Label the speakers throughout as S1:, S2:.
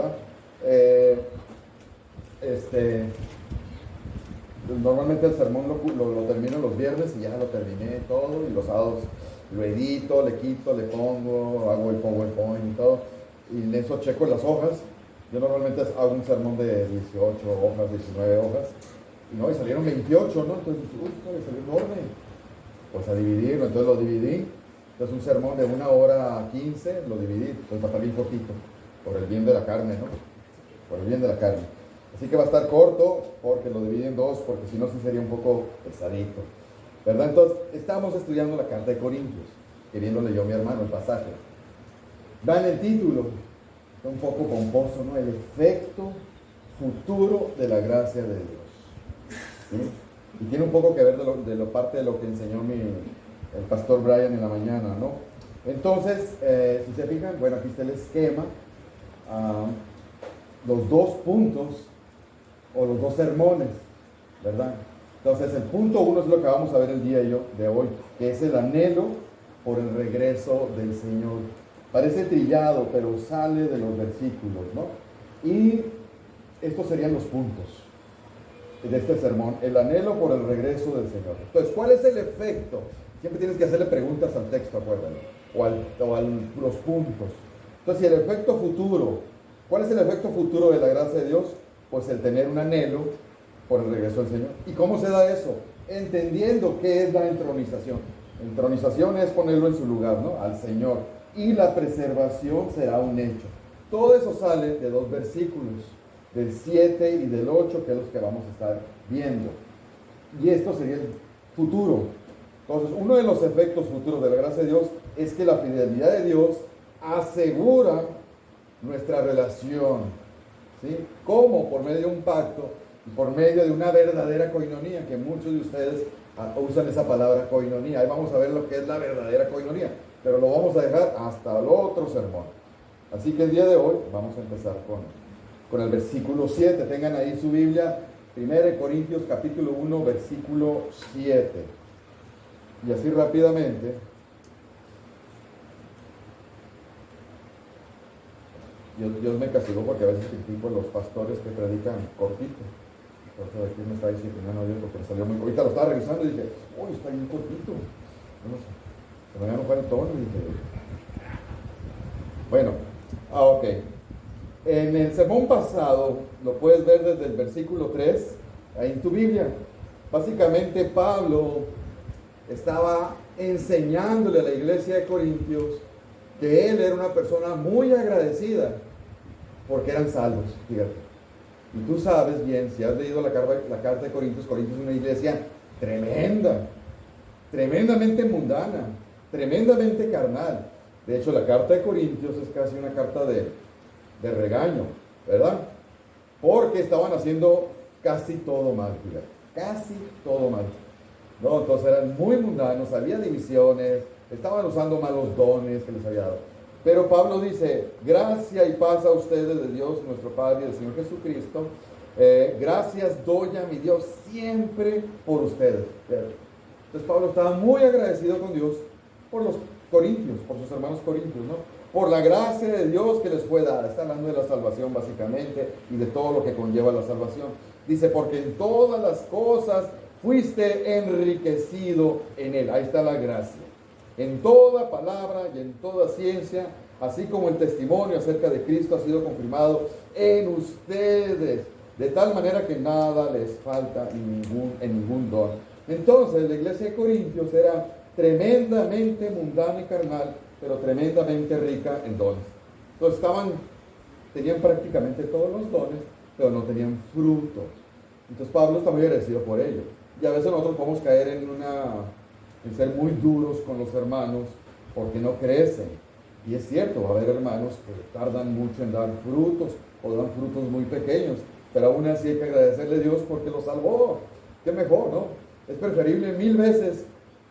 S1: ¿verdad? Eh, Normalmente el sermón lo termino los viernes y ya lo terminé todo, y los sábados lo edito, le quito, le pongo, hago el PowerPoint y todo, y en eso checo las hojas. Yo normalmente hago un sermón de 18 hojas, 19 hojas, y salieron 28, ¿no? Entonces, salió enorme. Pues a dividirlo, entonces lo dividí. Entonces un sermón de 1 hora 15 lo dividí, pues va a estar bien cortito, por el bien de la carne, ¿no? Por el bien de la carne. Así que va a estar corto porque lo dividí en dos, porque si no sí sería un poco pesadito, ¿verdad? Entonces, estamos estudiando la carta de Corintios, que bien lo leyó mi hermano, el pasaje. Dan el título, un poco pomposo, ¿no? El efecto futuro de la gracia de Dios. ¿Sí? Y tiene un poco que ver de lo parte de lo que enseñó el pastor Brian en la mañana, ¿no? Entonces, si se fijan, bueno, aquí está el esquema. Los dos puntos o los dos sermones, ¿verdad? Entonces el punto 1 es lo que vamos a ver el día de hoy, que es el anhelo por el regreso del Señor. Parece trillado, pero sale de los versículos, ¿no? Y estos serían los puntos de este sermón, el anhelo por el regreso del Señor. Entonces, ¿cuál es el efecto? Siempre tienes que hacerle preguntas al texto, acuérdate, o a los puntos. Entonces, si el efecto futuro, ¿cuál es el efecto futuro de la gracia de Dios? Pues el tener un anhelo por el regreso del Señor. ¿Y cómo se da eso? Entendiendo qué es la entronización. Entronización es ponerlo en su lugar, ¿no? Al Señor. Y la preservación será un hecho. Todo eso sale de dos versículos, del 7 y del 8, que es los que vamos a estar viendo. Y esto sería el futuro. Entonces, uno de los efectos futuros de la gracia de Dios es que la fidelidad de Dios asegura nuestra relación. ¿Sí? ¿Cómo? Por medio de un pacto y por medio de una verdadera coinonía, que muchos de ustedes usan esa palabra coinonía. Ahí vamos a ver lo que es la verdadera coinonía, pero lo vamos a dejar hasta el otro sermón. Así que el día de hoy vamos a empezar con el versículo 7. Tengan ahí su Biblia, 1 Corintios capítulo 1, versículo 7. Y así rápidamente. Dios me castigó porque a veces critico a los pastores que predican cortito. Entonces aquí me está diciendo, no, Dios, porque me salió muy... Ahorita lo estaba revisando y dije, uy, está bien cortito. No sé, se me había enojado el tono y dije... Bueno, ok. En el sermón pasado, lo puedes ver desde el versículo 3, ahí en tu Biblia. Básicamente Pablo estaba enseñándole a la iglesia de Corintios que él era una persona muy agradecida porque eran salvos, fíjate. Y tú sabes bien, si has leído la carta de Corintios, Corintios es una iglesia tremenda, tremendamente mundana, tremendamente carnal. De hecho, la carta de Corintios es casi una carta de regaño, ¿verdad? Porque estaban haciendo casi todo mal, fíjate, casi todo mal. ¿No? Entonces eran muy mundanos, había divisiones, estaban usando malos dones que les había dado. Pero Pablo dice, gracia y paz a ustedes de Dios, nuestro Padre y del Señor Jesucristo. Gracias doy a mi Dios siempre por ustedes. Entonces Pablo estaba muy agradecido con Dios por los corintios, por sus hermanos corintios, ¿no? Por la gracia de Dios que les fue dada. Está hablando de la salvación básicamente y de todo lo que conlleva la salvación. Dice, porque en todas las cosas fuiste enriquecido en él. Ahí está la gracia. En toda palabra y en toda ciencia, así como el testimonio acerca de Cristo ha sido confirmado en ustedes, de tal manera que nada les falta en ningún don. Entonces la iglesia de Corintios era tremendamente mundana y carnal, pero tremendamente rica en dones. Entonces tenían prácticamente todos los dones, pero no tenían frutos. Entonces Pablo está muy agradecido por ello. Y a veces nosotros podemos caer en ser muy duros con los hermanos porque no crecen. Y es cierto, va a haber hermanos que tardan mucho en dar frutos o dan frutos muy pequeños, pero aún así hay que agradecerle a Dios porque los salvó. Qué mejor, ¿no? Es preferible 1000 veces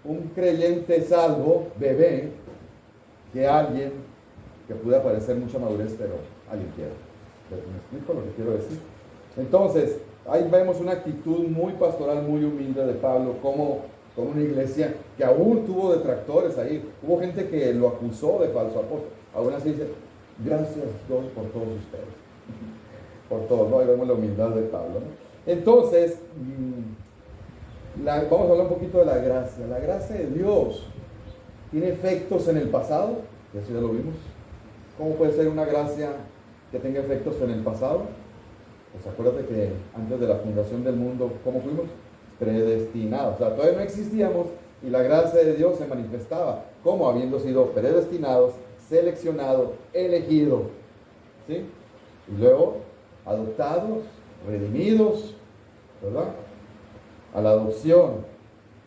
S1: un creyente salvo, bebé, que alguien que pueda parecer mucha madurez, pero alguien quiere. ¿Me explico lo que quiero decir? Entonces, ahí vemos una actitud muy pastoral, muy humilde de Pablo, como con una iglesia que aún tuvo detractores ahí. Hubo gente que lo acusó de falso apóstol. Aún así dice, gracias Dios por todos ustedes. todo, ¿no? Ahí vemos la humildad de Pablo, ¿no? Entonces, vamos a hablar un poquito de la gracia. La gracia de Dios tiene efectos en el pasado, y eso ya lo vimos. ¿Cómo puede ser una gracia que tenga efectos en el pasado? Pues acuérdate que antes de la fundación del mundo, ¿cómo fuimos? Predestinados. O sea, todavía no existíamos y la gracia de Dios se manifestaba como habiendo sido predestinados, seleccionados, elegidos, ¿sí? Y luego adoptados, redimidos, ¿verdad? A la adopción.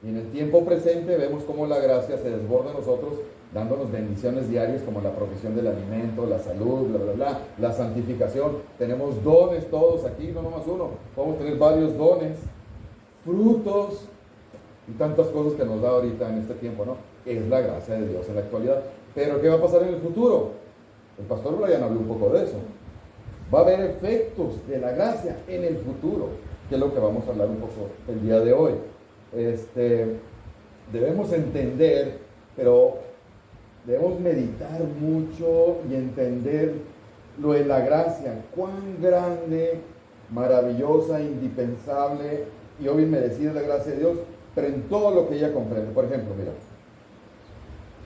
S1: Y en el tiempo presente vemos cómo la gracia se desborda en nosotros, dándonos bendiciones diarias como la provisión del alimento, la salud, bla, bla, bla, la santificación. Tenemos dones todos aquí, no nomás uno. Podemos tener varios dones, frutos y tantas cosas que nos da ahorita en este tiempo, ¿no? Es la gracia de Dios en la actualidad. Pero ¿qué va a pasar en el futuro? El pastor Brian habló un poco de eso. Va a haber efectos de la gracia en el futuro, que es lo que vamos a hablar un poco el día de hoy. Debemos entender, pero debemos meditar mucho y entender lo de la gracia, cuán grande, maravillosa, indispensable y obvio merecida es la gracia de Dios, pero en todo lo que ella comprende. Por ejemplo, mira,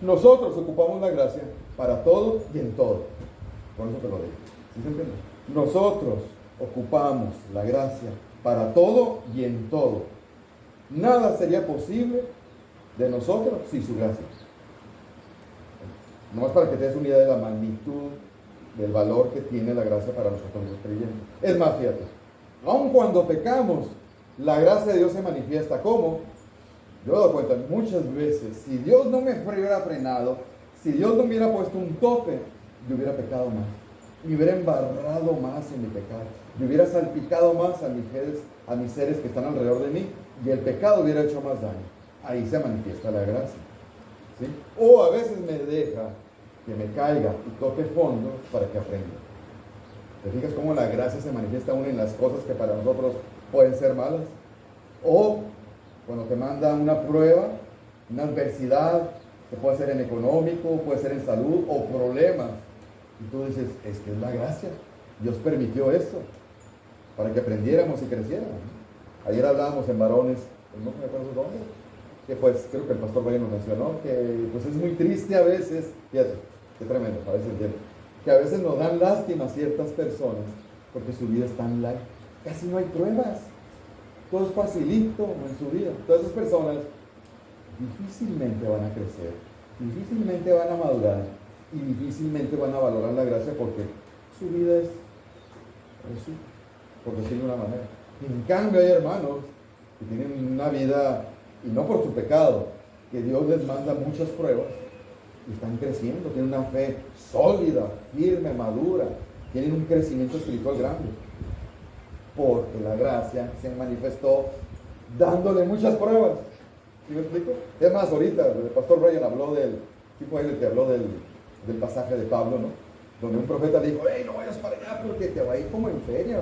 S1: nosotros ocupamos la gracia para todo y en todo. Por eso te lo digo. ¿Sí se entiende? Nosotros ocupamos la gracia para todo y en todo. Nada sería posible de nosotros sin su gracia. Nomás para que te des una idea de la magnitud, del valor que tiene la gracia para nosotros los creyentes. Es más, fíjate, aun cuando pecamos, la gracia de Dios se manifiesta como, yo me doy cuenta muchas veces, si Dios no me hubiera frenado, si Dios no me hubiera puesto un tope, yo hubiera pecado más, me hubiera embarrado más en mi pecado, yo hubiera salpicado más a mis seres que están alrededor de mí, y el pecado hubiera hecho más daño. Ahí se manifiesta la gracia, ¿sí? O a veces me deja que me caiga y toque fondo para que aprenda. ¿Te fijas cómo la gracia se manifiesta aún en las cosas que para nosotros pueden ser malas? O cuando te manda una prueba, una adversidad, que puede ser en económico, puede ser en salud o problemas. Y tú dices, es que es la gracia. Dios permitió eso para que aprendiéramos y creciéramos. Ayer hablábamos en varones, no me acuerdo dónde, que pues creo que el pastor Brian nos mencionó, que pues es muy triste a veces, fíjate, qué tremendo, a veces que a veces nos dan lástima a ciertas personas porque su vida es tan light, casi no hay pruebas, todo es facilito en su vida. Todas esas personas difícilmente van a crecer, difícilmente van a madurar y difícilmente van a valorar la gracia porque su vida es así, por decirlo de una manera. En cambio hay hermanos que tienen una vida, y no por su pecado, que Dios les manda muchas pruebas y están creciendo, tienen una fe sólida, firme, madura, tienen un crecimiento espiritual grande, porque la gracia se manifestó dándole muchas pruebas. ¿Sí me explico? Es más, ahorita el pastor Brian habló sí fue él el que habló del pasaje de Pablo, ¿no? Donde un profeta le dijo, hey, no vayas para allá porque te va a ir como en feria.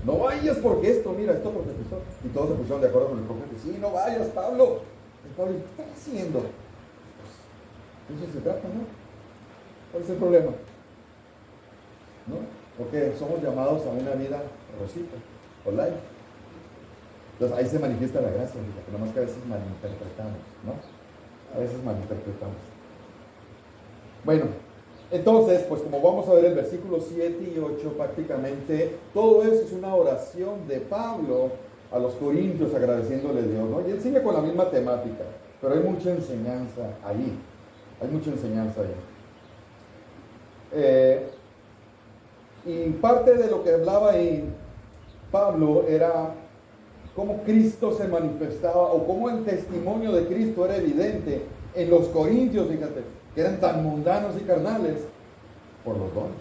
S1: No vayas porque mira, esto profetizó. Y todos se pusieron de acuerdo con el profeta. Sí, no vayas, Pablo. Y Pablo, ¿qué estás haciendo? Pues, eso se trata, ¿no? ¿Cuál es el problema? ¿No? Porque somos llamados a una vida rosita, o light. Entonces ahí se manifiesta la gracia, que nomás que a veces malinterpretamos, ¿no? A veces malinterpretamos. Bueno, entonces, pues como vamos a ver el versículo 7 y 8, prácticamente todo eso es una oración de Pablo a los corintios agradeciéndole a Dios, ¿no? Y él sigue con la misma temática, pero hay mucha enseñanza ahí. Hay mucha enseñanza ahí. Y parte de lo que hablaba ahí Pablo era cómo Cristo se manifestaba o cómo el testimonio de Cristo era evidente en los corintios, fíjate, que eran tan mundanos y carnales por los dones.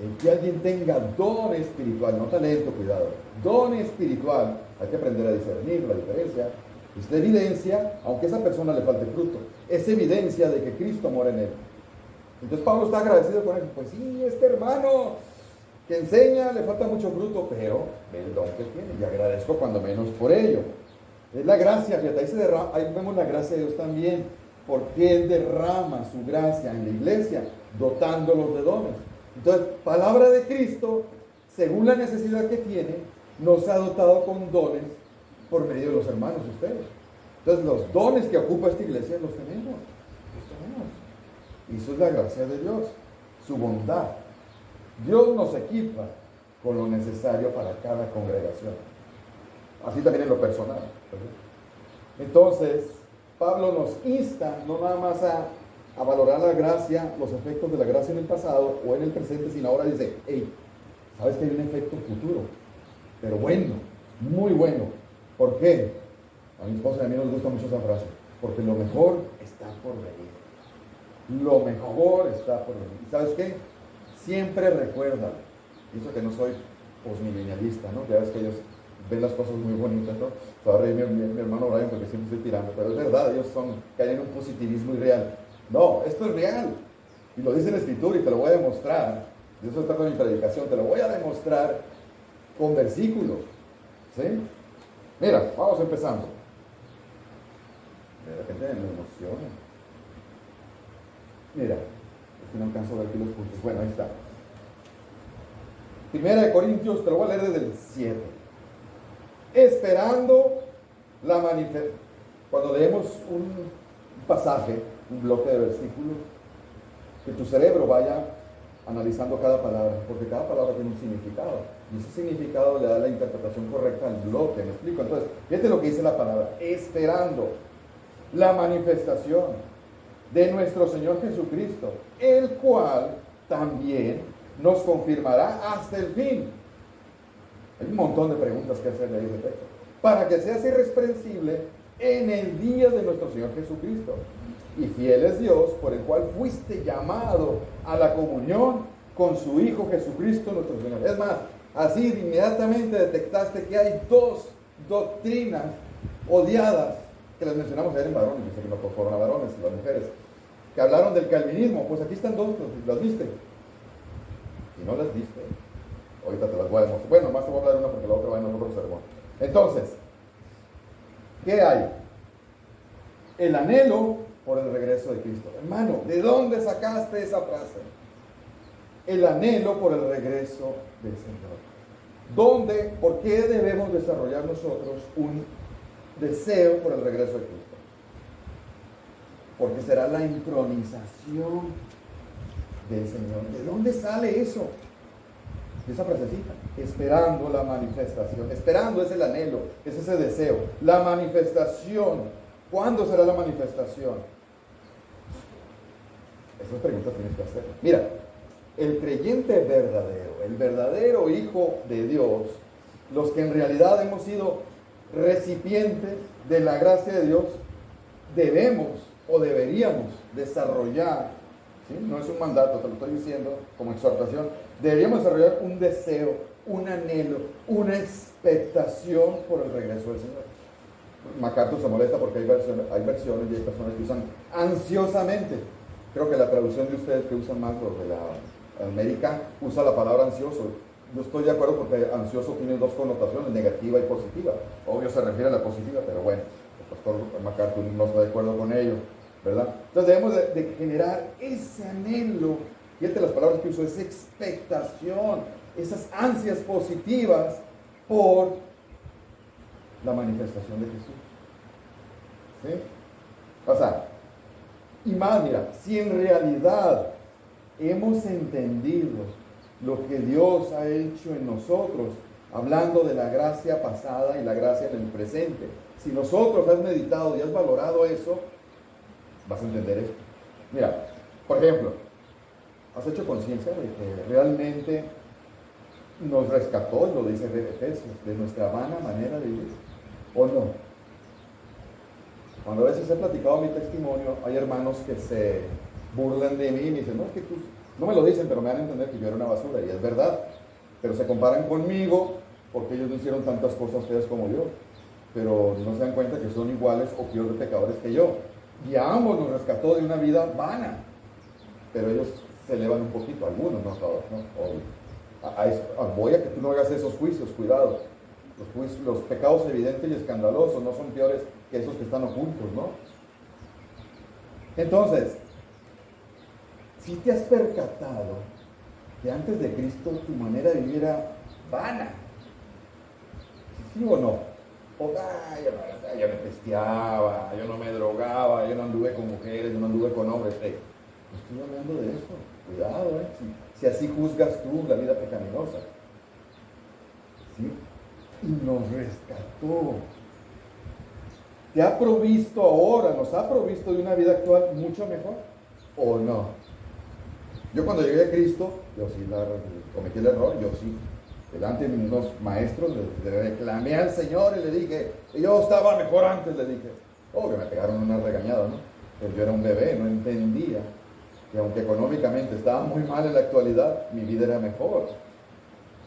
S1: El que alguien tenga don espiritual, no talento, cuidado, don espiritual, hay que aprender a discernir la diferencia. Es la evidencia, aunque a esa persona le falte fruto, es evidencia de que Cristo mora en él. Entonces Pablo está agradecido con él. Pues sí, este hermano que enseña le falta mucho fruto, pero el don que tiene, y agradezco cuando menos por ello. Es la gracia, fíjate, ahí vemos la gracia de Dios también, porque Él derrama su gracia en la iglesia, dotándolos de dones. Entonces, palabra de Cristo según la necesidad que tiene, nos ha dotado con dones por medio de los hermanos de ustedes. Entonces, los dones que ocupa esta iglesia los tenemos. Y eso es la gracia de Dios, su bondad. Dios nos equipa con lo necesario para cada congregación. Así también en lo personal. Entonces, Pablo nos insta no nada más a valorar la gracia, los efectos de la gracia en el pasado o en el presente, sino ahora dice, hey, sabes que hay un efecto futuro, pero bueno, muy bueno. ¿Por qué? A mi esposa y a mí nos gusta mucho esa frase, porque lo mejor está por venir. Lo mejor está por venir. ¿Y sabes qué? Siempre recuerda, y eso que no soy posmilenialista, ¿no? Ya ves que ellos ven las cosas muy bonitas, ¿no? Se va a reír mi hermano Brian porque siempre estoy tirando, pero es verdad, ellos caen en un positivismo irreal. No, esto es real. Y lo dice la Escritura y te lo voy a demostrar. De eso trata mi predicación, te lo voy a demostrar con versículos. ¿Sí? Mira, vamos empezando. De repente me emociona. Mira, es que no alcanzo a ver aquí los puntos. Bueno, ahí está. Primera de Corintios, te lo voy a leer desde el 7. Esperando la manifestación. Cuando leemos un pasaje, un bloque de versículos, que tu cerebro vaya analizando cada palabra, porque cada palabra tiene un significado, y ese significado le da la interpretación correcta al bloque. ¿Me explico? Entonces, fíjate lo que dice la palabra: esperando la manifestación de nuestro Señor Jesucristo, el cual también nos confirmará hasta el fin. Hay un montón de preguntas que hacerle a ese texto, para que seas irreprensible en el día de nuestro Señor Jesucristo. Y fiel es Dios, por el cual fuiste llamado a la comunión con su Hijo Jesucristo nuestro Señor. Es más, así inmediatamente detectaste que hay dos doctrinas odiadas, que las mencionamos ayer en varones, dice que no fueron a varones, las mujeres, que hablaron del calvinismo. Pues aquí están dos, ¿las viste? Si no las viste, ahorita te las voy a demostrar. Bueno, más te voy a hablar una porque la otra va en otro sermón. Entonces, ¿qué hay? El anhelo por el regreso de Cristo. Hermano, ¿de dónde sacaste esa frase? El anhelo por el regreso del Señor. ¿Dónde, por qué debemos desarrollar nosotros un deseo por el regreso de Cristo? Porque será la entronización del Señor. ¿De dónde sale eso? Esa frasecita, esperando la manifestación. Esperando es el anhelo, es ese deseo. La manifestación. ¿Cuándo será la manifestación? Esas preguntas tienes que hacer. Mira, el creyente verdadero, el verdadero Hijo de Dios, los que en realidad hemos sido recipientes de la gracia de Dios, debemos o deberíamos desarrollar, ¿sí? No es un mandato, te lo estoy diciendo como exhortación, deberíamos desarrollar un deseo, un anhelo, una expectación por el regreso del Señor. MacArthur se molesta porque hay versiones y hay personas que usan ansiosamente. Creo que la traducción de ustedes que usan más, los de la América, usa la palabra ansioso. Yo estoy de acuerdo porque ansioso tiene dos connotaciones, negativa y positiva. Obvio se refiere a la positiva, pero bueno, el pastor MacArthur no está de acuerdo con ello, ¿verdad? Entonces debemos de generar ese anhelo. Fíjate las palabras que uso, esa expectación, esas ansias positivas por la manifestación de Jesús. ¿Sí? O sea, y más, mira, si en realidad hemos entendido lo que Dios ha hecho en nosotros, hablando de la gracia pasada y la gracia en el presente, si nosotros has meditado y has valorado eso, vas a entender esto. Mira, por ejemplo, ¿has hecho conciencia de que realmente nos rescató, lo dice Efesios, de nuestra vana manera de vivir? ¿O no? Cuando a veces he platicado mi testimonio, hay hermanos que se burlan de mí y me dicen, no, es que tú, no me lo dicen, pero me dan a entender que yo era una basura, y es verdad, pero se comparan conmigo porque ellos no hicieron tantas cosas feas como yo, pero no se dan cuenta que son iguales o peor de pecadores que yo, y a ambos nos rescató de una vida vana, pero ellos se elevan un poquito, algunos, no todos, ¿no? Voy a que tú no hagas esos juicios, cuidado. Los pecados evidentes y escandalosos no son peores que esos que están ocultos, ¿no? Entonces, si te has percatado que antes de Cristo tu manera de vivir era vana. ¿Sí o no? O, yo me testeaba, yo no me drogaba, yo no anduve con mujeres, yo no anduve con hombres. No estoy hablando de eso. Cuidado, si así juzgas tú la vida pecaminosa. ¿Sí? Y nos rescató. Te ha provisto ahora, nos ha provisto de una vida actual mucho mejor, ¿o no? Yo cuando llegué a Cristo, yo sí cometí el error, yo sí. Delante de unos maestros le reclamé al Señor y le dije, yo estaba mejor antes, le dije. Que me pegaron una regañada, ¿no? Pero yo era un bebé, no entendía que aunque económicamente estaba muy mal en la actualidad, mi vida era mejor.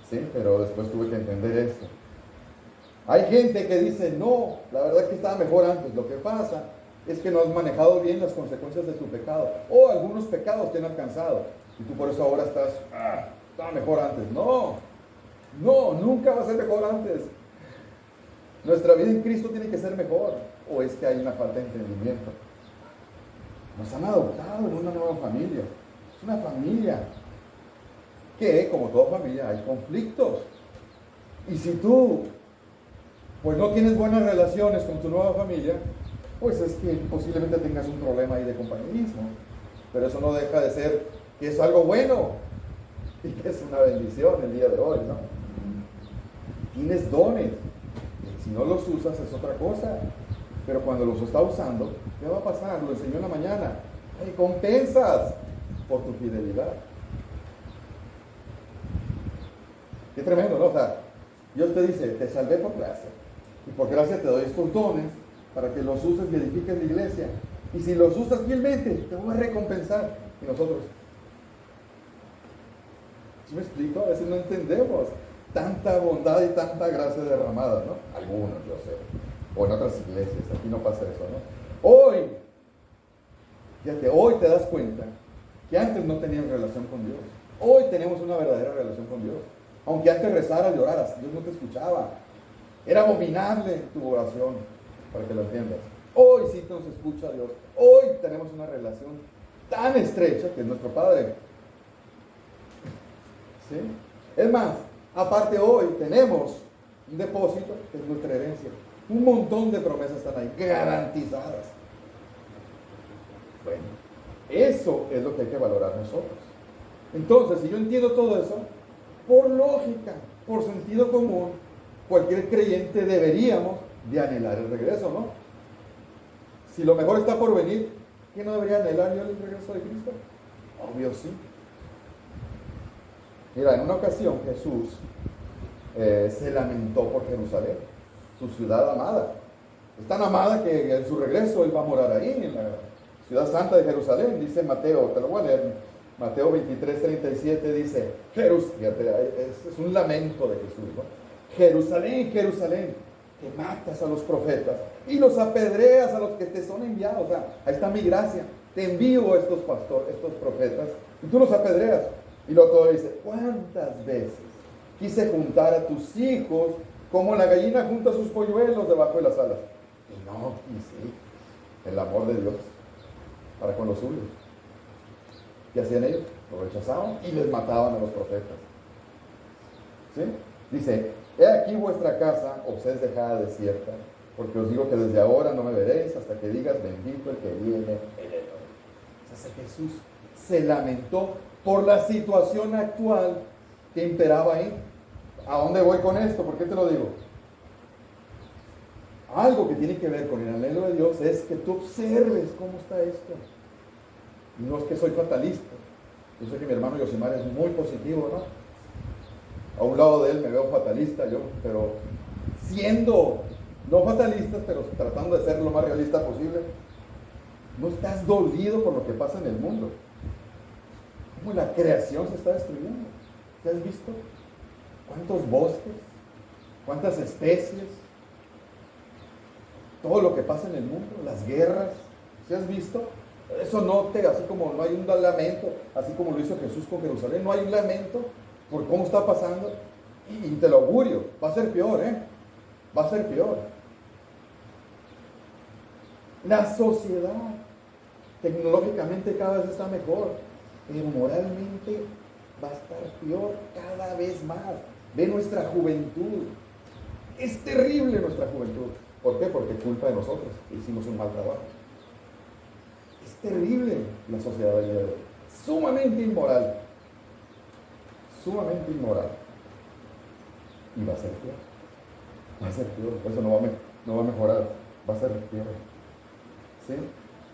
S1: Sí, pero después tuve que entender esto. Hay gente que dice, no, la verdad es que estaba mejor antes. Lo que pasa es que no has manejado bien las consecuencias de tu pecado. O algunos pecados te han alcanzado. Y tú por eso ahora estaba mejor antes. No, nunca va a ser mejor antes. Nuestra vida en Cristo tiene que ser mejor. ¿O es que hay una falta de entendimiento? Nos han adoptado en una nueva familia. Es una familia que, como toda familia, hay conflictos. Y si tú pues no tienes buenas relaciones con tu nueva familia, pues es que posiblemente tengas un problema ahí de compañerismo. Pero eso no deja de ser que es algo bueno y que es una bendición el día de hoy, ¿no? Tienes dones, y si no los usas es otra cosa, pero cuando los está usando, ¿qué va a pasar? Lo enseñó en la mañana, recompensas por tu fidelidad. Qué tremendo, ¿no? O sea, Dios te dice, te salvé por gracia, y por gracia te doy estos dones para que los uses y edifiques la iglesia. Y si los usas fielmente, te voy a recompensar. Y nosotros, ¿sí me explico? A veces no entendemos tanta bondad y tanta gracia derramada, ¿no? Algunos, yo sé. O en otras iglesias, aquí no pasa eso, ¿no? Hoy, fíjate, hoy te das cuenta que antes no tenías relación con Dios. Hoy tenemos una verdadera relación con Dios. Aunque antes rezaras y oraras, Dios no te escuchaba. Era abominable tu oración, para que lo entiendas. Hoy sí nos escucha Dios. Hoy tenemos una relación tan estrecha que es nuestro Padre. ¿Sí? Es más, aparte hoy tenemos un depósito que es nuestra herencia. Un montón de promesas están ahí, garantizadas. Bueno, eso es lo que hay que valorar nosotros. Entonces, si yo entiendo todo eso, por lógica, por sentido común, cualquier creyente deberíamos de anhelar el regreso, ¿no? Si lo mejor está por venir, ¿qué no debería anhelar yo el regreso de Cristo? Obvio sí. Mira, en una ocasión Jesús se lamentó por Jerusalén, su ciudad amada. Es tan amada que en su regreso Él va a morar ahí, en la ciudad santa de Jerusalén. Dice Mateo, te lo voy a leer, Mateo 23:37 dice, fíjate, es un lamento de Jesús, ¿no? Jerusalén, Jerusalén, que matas a los profetas y los apedreas a los que te son enviados. O sea, ahí está mi gracia. Te envío a estos pastores, estos profetas, y tú los apedreas. Y luego todo dice, ¿cuántas veces quise juntar a tus hijos como la gallina junta sus polluelos debajo de las alas? Y no quise. El amor de Dios para con los suyos. ¿Qué hacían ellos? Lo rechazaban y les mataban a los profetas. ¿Sí? Dice, he aquí vuestra casa os es dejada desierta, porque os digo que desde ahora no me veréis hasta que digas, bendito el que viene el Elohim. O sea, Jesús se lamentó por la situación actual que imperaba ahí. ¿A dónde voy con esto? ¿Por qué te lo digo? Algo que tiene que ver con el anhelo de Dios es que tú observes cómo está esto. No es que soy fatalista. Yo sé que mi hermano Yosimar es muy positivo, ¿no? A un lado de él me veo fatalista yo, pero siendo no fatalistas, pero tratando de ser lo más realista posible. No estás dolido por lo que pasa en el mundo. Cómo la creación se está destruyendo. ¿Te has visto? ¿Cuántos bosques? ¿Cuántas especies? Todo lo que pasa en el mundo, las guerras. ¿Te has visto? Eso así como no hay un lamento, así como lo hizo Jesús con Jerusalén, no hay un lamento por cómo está pasando. Y te lo augurio, va a ser peor, va a ser peor. La sociedad tecnológicamente cada vez está mejor, pero moralmente va a estar peor cada vez más. Ve nuestra juventud. Es terrible nuestra juventud. ¿Por qué? Porque culpa de nosotros hicimos un mal trabajo. Es terrible la sociedad del día de hoy. Sumamente inmoral. Sumamente inmoral. Y va a ser peor. Va a ser peor. Eso no va a mejorar. Va a ser peor. ¿Sí?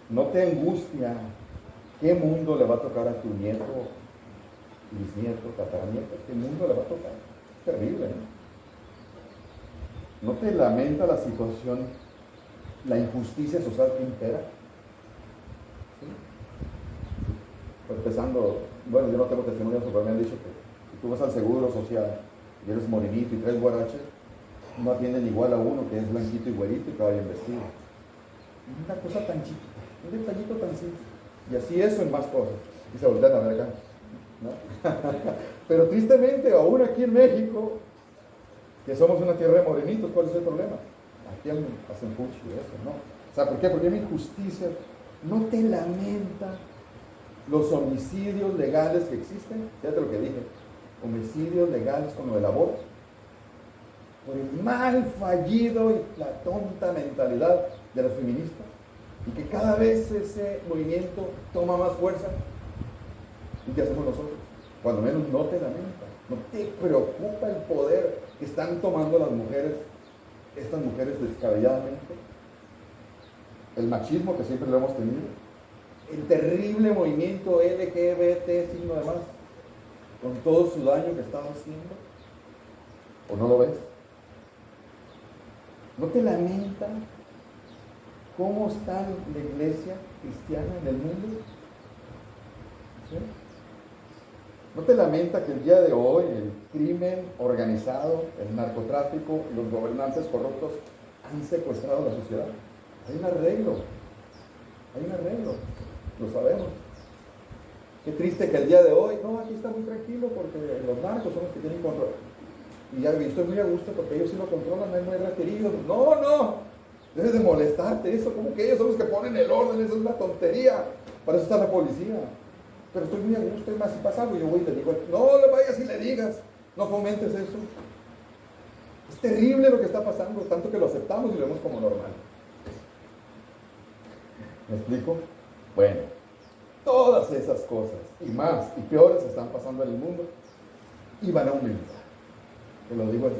S1: No te angustia. ¿Qué mundo le va a tocar a tu nieto, bisnieto, tataranieto? ¿Qué mundo le va a tocar? Es terrible, ¿no? ¿No te lamenta la situación, la injusticia social que impera? ¿Sí? Pues empezando, bueno, yo no tengo testimonio, pero me han dicho que si tú vas al seguro social y eres morenito y traes guaraches, no atienden igual a uno que es blanquito y güerito y que va bien vestido. Una cosa tan chiquita, un detallito tan simple. Y así eso en más cosas. Y se voltean a ver acá, ¿no? Pero tristemente, aún aquí en México, que somos una tierra de morenitos, ¿cuál es el problema? Aquí hacen fuchi y eso, ¿no? O sea, ¿por qué? Porque hay una injusticia. ¿No te lamenta los homicidios legales que existen? Fíjate lo que dije. Homicidios legales como el aborto. Por el mal fallido y la tonta mentalidad de las feministas. Y que cada vez ese movimiento toma más fuerza. ¿Y qué hacemos nosotros? Cuando menos no te lamenta, no te preocupa el poder que están tomando las mujeres, estas mujeres descabelladamente, el machismo que siempre lo hemos tenido, el terrible movimiento LGBT, signo de más, con todo su daño que están haciendo. ¿O no lo ves? ¿No te lamenta cómo está la iglesia cristiana en el mundo? ¿Sí? ¿No te lamenta que el día de hoy el crimen organizado, el narcotráfico y los gobernantes corruptos han secuestrado la sociedad? Hay un arreglo, lo sabemos. Qué triste que el día de hoy, no, aquí está muy tranquilo porque los narcos son los que tienen control. Y ya estoy muy a gusto porque ellos sí lo controlan, no hay requeridos. No, debes de molestarte eso, como que ellos son los que ponen el orden, eso es una tontería. Para eso está la policía. Pero estoy muy a gusto, es más, si pasa algo, yo voy y le digo, no le vayas y le digas, no fomentes eso. Es terrible lo que está pasando, tanto que lo aceptamos y lo vemos como normal. ¿Me explico? Bueno, todas esas cosas, y más, y peores, están pasando en el mundo, y van a aumentar. Te lo digo así,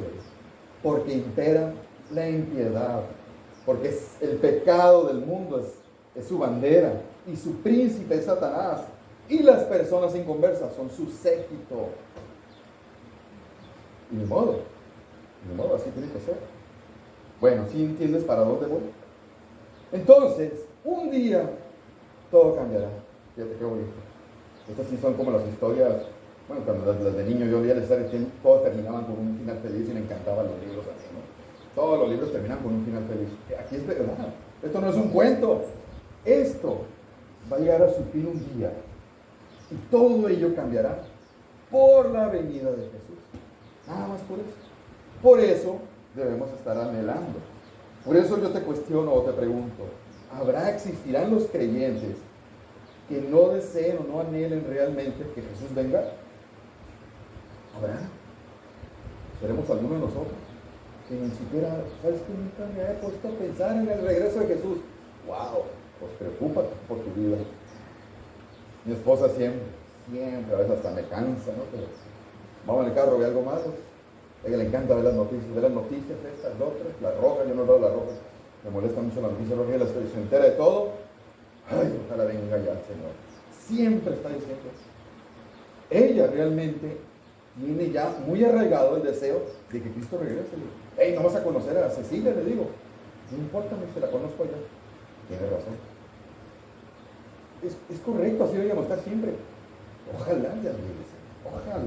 S1: porque impera la impiedad, porque el pecado del mundo es su bandera, y su príncipe es Satanás. Y las personas inconversas son su séquito. Y ni modo, así tiene que ser. Bueno, ¿sí entiendes para dónde voy? Entonces, un día todo cambiará. Fíjate qué bonito. Estas sí son como las historias, bueno, cuando las de niño yo leía las historias, todos terminaban con un final feliz y me encantaban los libros a mí, ¿no? Todos los libros terminan con un final feliz. Aquí es verdad. Esto no es un cuento. Esto va a llegar a su fin un día. Y todo ello cambiará por la venida de Jesús. Nada más por eso. Por eso debemos estar anhelando. Por eso yo te cuestiono o te pregunto, ¿existirán los creyentes que no deseen o no anhelen realmente que Jesús venga? ¿Habrá? ¿Seremos algunos de nosotros que ni siquiera, sabes que nunca me he puesto a pensar en el regreso de Jesús? ¡Wow! Pues preocúpate por tu vida. Mi esposa siempre, a veces hasta me cansa, ¿no? Pero vamos en el carro, ve algo malo. A ella le encanta ver las noticias estas, otras, la roja, yo no veo la roja. Me molesta mucho la noticia roja, ella se entera de todo. Ay, ojalá venga ya el Señor. Siempre está diciendo eso. Ella realmente tiene ya muy arraigado el deseo de que Cristo regrese. Hey, no vas a conocer a Cecilia, le digo. No importa, se la conozco ya. Tiene razón. Es correcto, así deberíamos estar siempre. Ojalá, ya me dice, ojalá.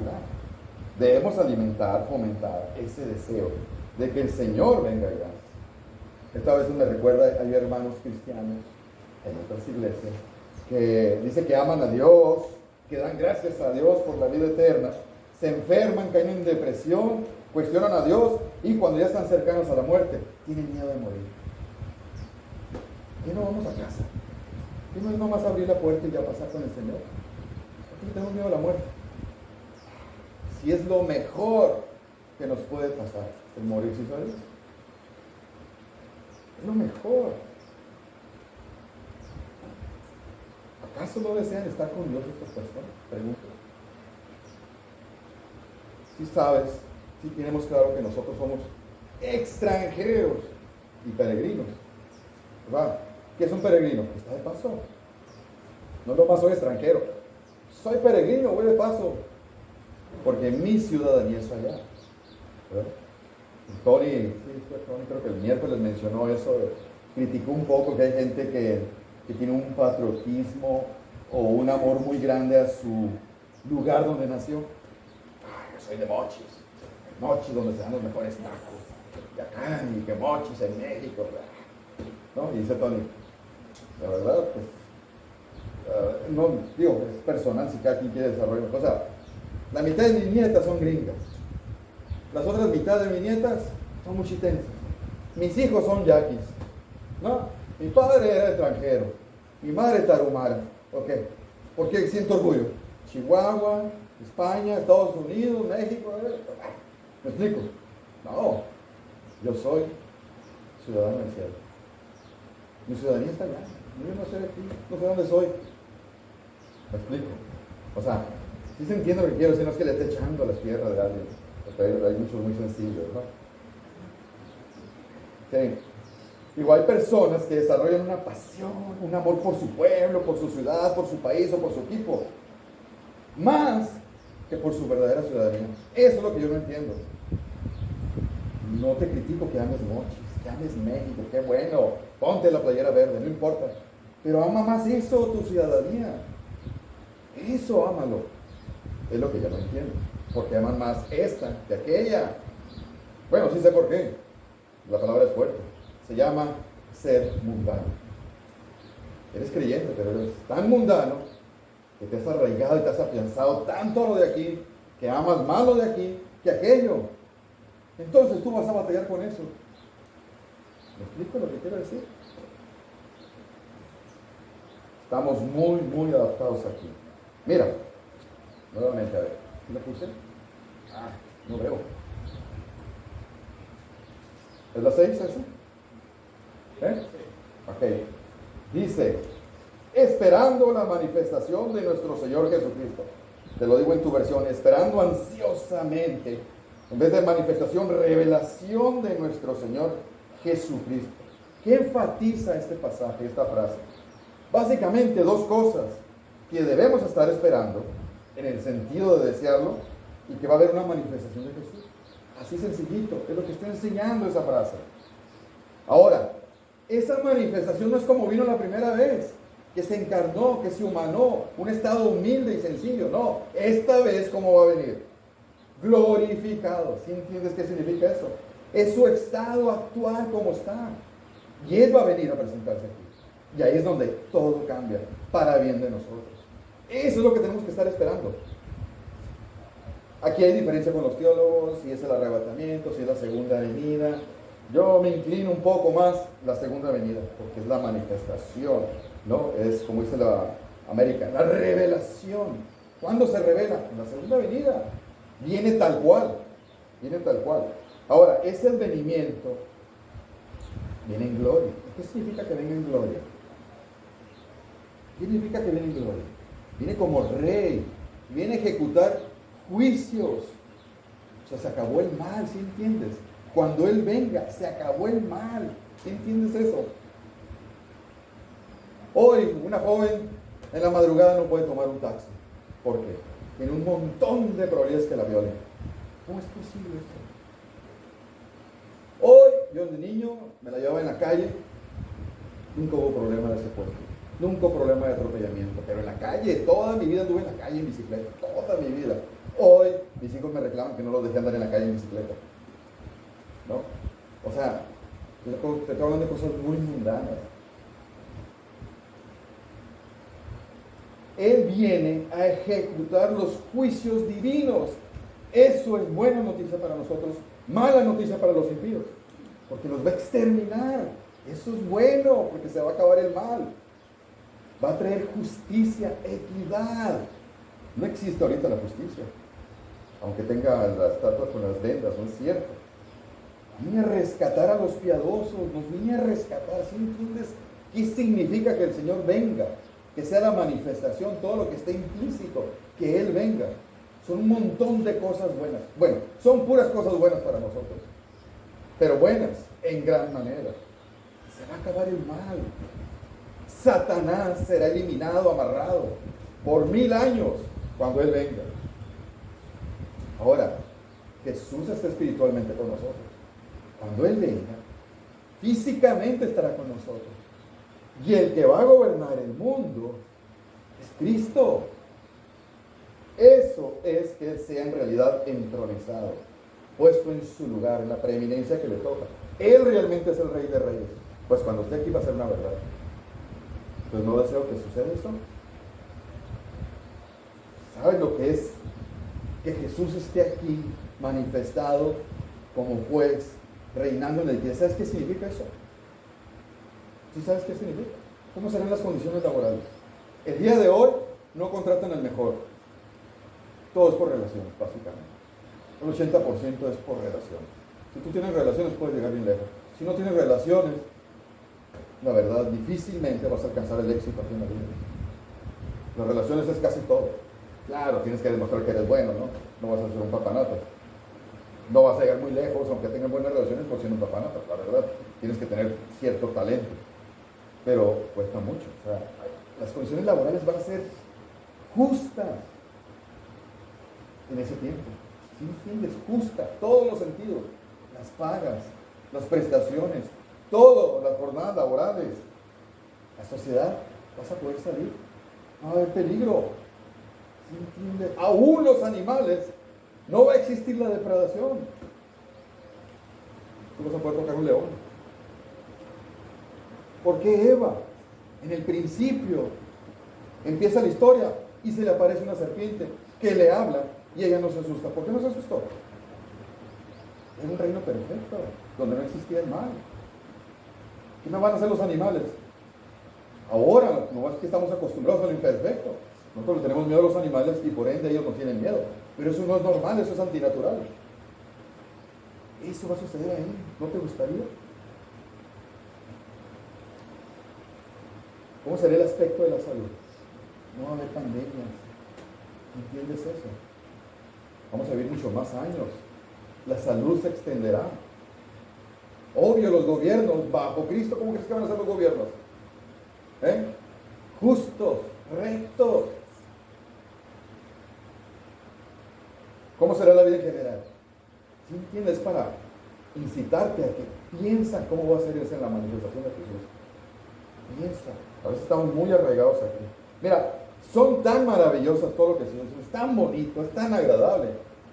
S1: Debemos alimentar, fomentar ese deseo de que el Señor venga ya. Esta vez me recuerda, hay hermanos cristianos en otras iglesias que dicen que aman a Dios, que dan gracias a Dios por la vida eterna, se enferman, caen en depresión, cuestionan a Dios y cuando ya están cercanos a la muerte, tienen miedo de morir. ¿Qué no vamos a casa? ¿Qué no es nomás abrir la puerta y ya pasar con el Señor? ¿Por qué tenemos miedo a la muerte? Si es lo mejor que nos puede pasar, el morir, ¿sí sabes? Es lo mejor. ¿Acaso no desean estar con Dios estas personas? Pregunto. Si sabes, si tenemos claro que nosotros somos extranjeros y peregrinos, ¿verdad? ¿Qué es un peregrino? Está de paso. No nomás soy extranjero, soy peregrino, voy de paso, porque mi ciudadanía es allá, ¿verdad? Tony, creo que el miércoles mencionó eso, criticó un poco que hay gente que tiene un patriotismo o un amor muy grande a su lugar donde nació. Yo soy de Mochis donde se dan los mejores tacos, y acá, y que Mochis en México, ¿no? Y dice Tony, la verdad, pues, no, digo, es personal si cada quien quiere desarrollar. O sea, la mitad de mis nietas son gringas, las otras mitad de mis nietas son muchitenses, mis hijos son yaquis, ¿no? Mi padre era extranjero, mi madre tarumara, ¿ok? ¿Por qué siento orgullo? Chihuahua, España, Estados Unidos, México, ¿me explico? No, yo soy ciudadano del cielo, mi ciudadanía está allá, yo no sé aquí, no sé dónde soy. ¿Me explico? O sea, sí se entiende lo que quiero decir, no es que le esté echando a las tierras de alguien, pero hay muchos muy sencillos, ¿no? Sí. Igual hay personas que desarrollan una pasión, un amor por su pueblo, por su ciudad, por su país o por su equipo, más que por su verdadera ciudadanía. Eso es lo que yo no entiendo. No te critico que ames Mochis, que ames México, qué bueno, ponte la playera verde, no importa, pero ama más eso, tu ciudadanía. Eso ámalo. Es lo que yo no entiendo. Porque aman más esta que aquella. Bueno, sí sé por qué. La palabra es fuerte. Se llama ser mundano. Eres creyente, pero eres tan mundano que te has arraigado y te has afianzado tanto a lo de aquí, que amas más lo de aquí que aquello. Entonces tú vas a batallar con eso. ¿Me explico lo que quiero decir? Estamos muy adaptados aquí. Mira, nuevamente, a ver, ¿sí lo puse? No veo. ¿Es la 6 esa? Ok. Dice, esperando la manifestación de nuestro Señor Jesucristo. Te lo digo en tu versión, esperando ansiosamente, en vez de manifestación, revelación de nuestro Señor Jesucristo. ¿Qué enfatiza este pasaje, esta frase? Básicamente dos cosas que debemos estar esperando en el sentido de desearlo y que va a haber una manifestación de Jesús. Así sencillito, es lo que está enseñando esa frase. Ahora, esa manifestación no es como vino la primera vez, que se encarnó, que se humanó, un estado humilde y sencillo. No, esta vez, ¿cómo va a venir? Glorificado. ¿Sí entiendes qué significa eso? Es su estado actual como está. Y Él va a venir a presentarse aquí. Y ahí es donde todo cambia para bien de nosotros. Eso es lo que tenemos que estar esperando. Aquí hay diferencia con los teólogos, si es el arrebatamiento, si es la segunda venida. Yo me inclino un poco más la segunda venida, porque es la manifestación, ¿no? Es como dice la América, la revelación. ¿Cuándo se revela? En la segunda venida. Viene tal cual, viene tal cual. Ahora, ese advenimiento viene en gloria. ¿Qué significa que venga en gloria? ¿Qué significa que viene en gloria? Viene como rey, viene a ejecutar juicios. O sea, se acabó el mal, ¿sí entiendes? Cuando Él venga, se acabó el mal. ¿Sí entiendes eso? Hoy, una joven en la madrugada no puede tomar un taxi. ¿Por qué? Tiene un montón de probabilidades que la violen. ¿Cómo es posible eso? Hoy, yo de niño me la llevaba en la calle, nunca hubo problema de secuestro, nunca hubo problema de atropellamiento, pero en la calle, toda mi vida anduve en la calle en bicicleta, toda mi vida. Hoy, mis hijos me reclaman que no los dejé andar en la calle en bicicleta, ¿no? O sea, te estoy hablando de cosas muy mundanas. Él viene a ejecutar los juicios divinos. Eso es buena noticia para nosotros, mala noticia para los impíos, porque los va a exterminar. Eso es bueno, porque se va a acabar el mal. Va a traer justicia, equidad. No existe ahorita la justicia. aunque tenga la estatua con las vendas, no es cierto. Viene a rescatar a los piadosos, nos viene a rescatar. ¿Sí entiendes qué significa que el Señor venga? Que sea la manifestación, todo lo que esté implícito, que Él venga. Son un montón de cosas buenas. Bueno, son puras cosas buenas para nosotros, pero buenas en gran manera. Se va a acabar el mal. Satanás será eliminado, amarrado, por 1000 años cuando Él venga. Ahora, Jesús está espiritualmente con nosotros. Cuando Él venga, físicamente estará con nosotros. Y el que va a gobernar el mundo es Cristo. Eso es que Él sea en realidad entronizado, puesto en su lugar, en la preeminencia que le toca. Él realmente es el Rey de Reyes. Pues cuando esté aquí va a ser una verdad. Pues no deseo que suceda eso. ¿Sabes lo que es que Jesús esté aquí manifestado como juez, reinando en el día? ¿Sabes qué significa eso? ¿Sí sabes qué significa? ¿Cómo serán las condiciones laborales? El día de hoy no contratan al mejor. Todo es por relaciones, básicamente. El 80% es por relaciones. Si tú tienes relaciones, puedes llegar bien lejos. Si no tienes relaciones, la verdad, difícilmente vas a alcanzar el éxito aquí en la vida. Las relaciones es casi todo. Claro, tienes que demostrar que eres bueno, ¿no? No vas a ser un papanato. No vas a llegar muy lejos, aunque tengas buenas relaciones, por siendo un papanato, la verdad. Tienes que tener cierto talento. Pero cuesta mucho. O sea, las condiciones laborales van a ser justas en ese tiempo. ¿Sí entiendes? Justa, todos los sentidos. Las pagas, las prestaciones, todo, las jornadas laborales. La sociedad, vas a poder salir. No va a haber peligro. ¿Sí entiendes? Aún los animales, no va a existir la depredación. Tú vas a poder tocar un león. ¿Por qué Eva? En el principio empieza la historia y se le aparece una serpiente que le habla y ella no se asusta. ¿Por qué no se asustó? Era un reino perfecto, donde no existía el mal. ¿Qué no van a hacer los animales? Ahora, no es que estamos acostumbrados a lo imperfecto. Nosotros le tenemos miedo a los animales y por ende ellos nos tienen miedo. Pero eso no es normal, eso es antinatural. Eso va a suceder ahí. ¿No te gustaría? ¿Cómo será el aspecto de la salud? No va a haber pandemias. ¿Entiendes eso? Vamos a vivir mucho más años. La salud se extenderá. Obvio, los gobiernos, bajo Cristo, ¿cómo crees que van a ser los gobiernos? Justos, rectos. ¿Cómo será la vida en general? ¿Sí entiendes? Para incitarte a que piensa cómo va a ser esa en la manifestación de Jesús. Piensa. A veces estamos muy arraigados aquí. Mira, son tan maravillosas todo lo que se dice, es tan bonito, es tan agradable,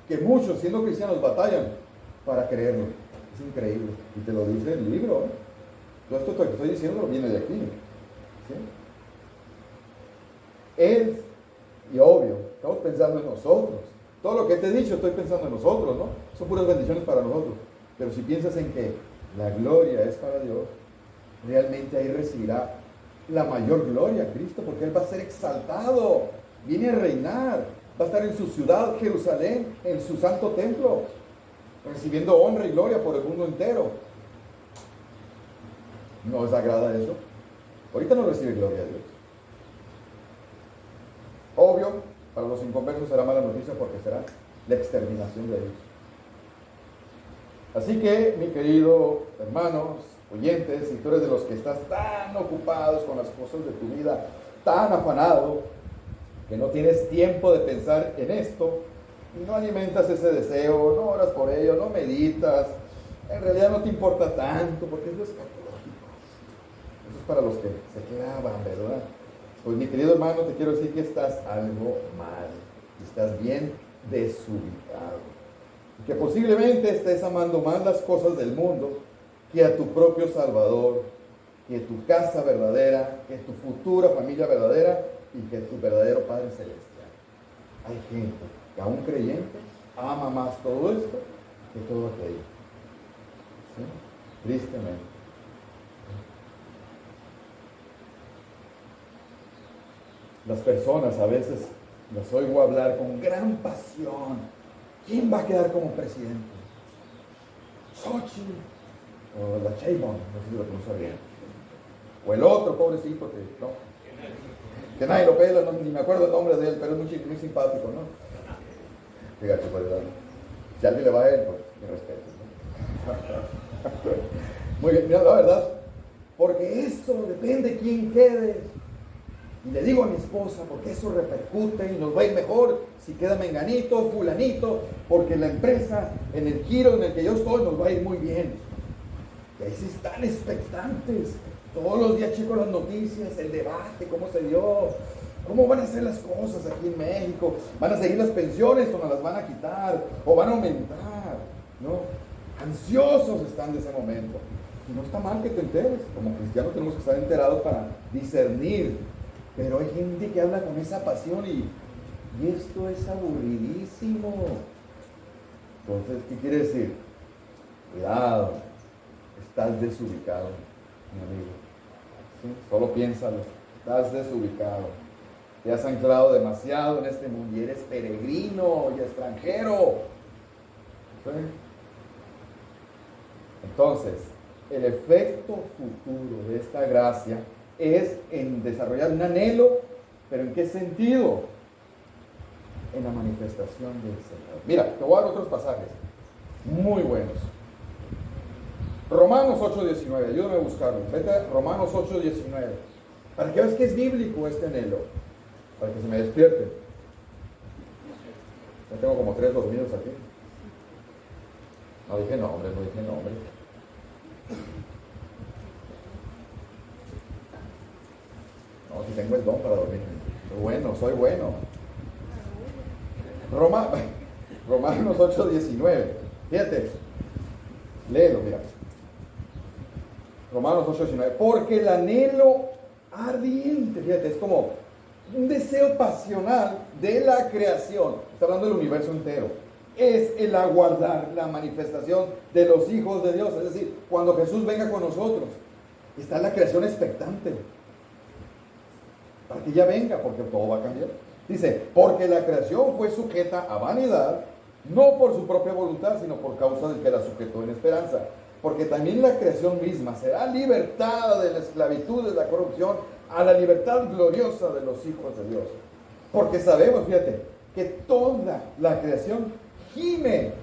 S1: que muchos, siendo cristianos, batallan para creerlo. Es increíble. Y te lo dice el libro. Todo esto que estoy diciendo viene de aquí. ¿Sí? Él, y obvio, estamos pensando en nosotros. Todo lo que te he dicho, estoy pensando en nosotros, ¿no? Son puras bendiciones para nosotros. Pero si piensas en que la gloria es para Dios, realmente ahí recibirá la mayor gloria Cristo, porque Él va a ser exaltado, viene a reinar, va a estar en su ciudad, Jerusalén, en su santo templo, recibiendo honra y gloria por el mundo entero. ¿No os agrada eso? Ahorita no recibe gloria a Dios. Obvio, para los inconversos será mala noticia porque será la exterminación de ellos. Así que, mi querido hermanos, oyentes, si tú eres de los que estás tan ocupados con las cosas de tu vida, tan afanado, que no tienes tiempo de pensar en esto, y no alimentas ese deseo, no oras por ello, no meditas, en realidad no te importa tanto, porque eso es escatológico. Eso es para los que se clavan, ¿verdad? Pues mi querido hermano, te quiero decir que estás algo mal, estás bien desubicado, y que posiblemente estés amando más las cosas del mundo que a tu propio Salvador, que tu casa verdadera, que tu futura familia verdadera y que tu verdadero Padre Celestial. Hay gente que aún creyente ama más todo esto que todo aquello. ¿Sí? Tristemente. Las personas a veces las oigo hablar con gran pasión ¿quién va a quedar como presidente? Xochitl o la Sheinbaum, no sé si lo pronuncio bien. O el otro pobrecito que nadie lo pela, ni me acuerdo el nombre de él, pero es muy simpático, ¿no? Fíjate, pues, si a alguien le va a él, pues mi respeto, ¿no? Muy bien, mira, la verdad, porque eso depende de quién quede. Y le digo a mi esposa, porque eso repercute y nos va a ir mejor si queda menganito, fulanito, porque la empresa, en el giro en el que yo estoy, nos va a ir muy bien. Y ahí sí están expectantes. Todos los días checo las noticias, el debate, cómo se dio, cómo van a ser las cosas aquí en México. ¿Van a seguir las pensiones o nos las van a quitar? ¿O van a aumentar? ¿No? Ansiosos están de ese momento. Y no está mal que te enteres. Como cristianos tenemos que estar enterados para discernir. Pero hay gente que habla con esa pasión y esto es aburridísimo. Entonces, ¿qué quiere decir? Cuidado, estás desubicado, mi amigo. ¿Sí? Solo piénsalo, estás desubicado. Te has anclado demasiado en este mundo y eres peregrino y extranjero. ¿Sí? Entonces, el efecto futuro de esta gracia es en desarrollar un anhelo, pero ¿en qué sentido? En la manifestación del Señor. Mira, te voy a dar otros pasajes muy buenos. Romanos 8:19, ayúdame a buscarlo. Vete a Romanos 8:19, para que veas que es bíblico este anhelo, para que se me despierte. Ya tengo como 3 dormidos aquí. No dije nombre. No, si tengo el don para dormir. Soy bueno. Romanos 8:19. Fíjate. Léelo, mira. Romanos 8:19. Porque el anhelo ardiente, fíjate, es como un deseo pasional de la creación. Está hablando del universo entero. Es el aguardar la manifestación de los hijos de Dios. Es decir, cuando Jesús venga con nosotros, está la creación expectante. Para que ya venga, porque todo va a cambiar. Dice, porque la creación fue sujeta a vanidad, no por su propia voluntad, sino por causa del que la sujetó en esperanza. Porque también la creación misma será libertada de la esclavitud, de la corrupción, a la libertad gloriosa de los hijos de Dios. Porque sabemos, fíjate, que toda la creación gime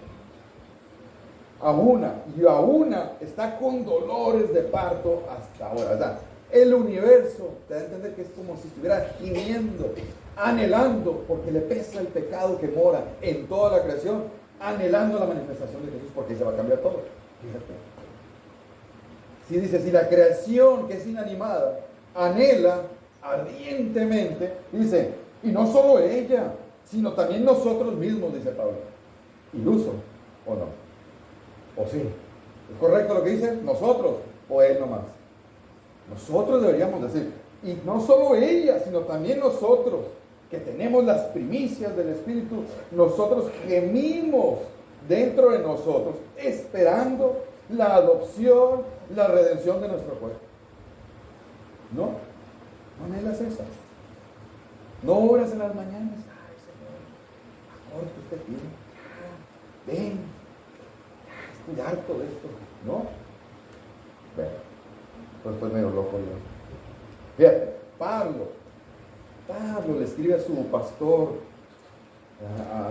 S1: a una está con dolores de parto hasta ahora. O sea, el universo te da a entender que es como si estuviera gimiendo, anhelando, porque le pesa el pecado que mora en toda la creación, anhelando la manifestación de Jesús, porque se va a cambiar todo. Fíjate. Si dice, si la creación que es inanimada anhela ardientemente, dice, y no solo ella, sino también nosotros mismos, dice Pablo. ¿Iluso o no? ¿O sí? ¿Es correcto lo que dice? ¿Nosotros o él nomás? Nosotros deberíamos decir, y no solo ella, sino también nosotros, que tenemos las primicias del Espíritu, nosotros gemimos dentro de nosotros, esperando la adopción, la redención de nuestro cuerpo. ¿No? ¿No anhelas esa? No oras en las mañanas. Ay, Señor, acorta este tiempo. Ven, estoy harto de esto. ¿No? Bueno, pues estoy medio loco yo. Fíjate, Pablo le escribe a su pastor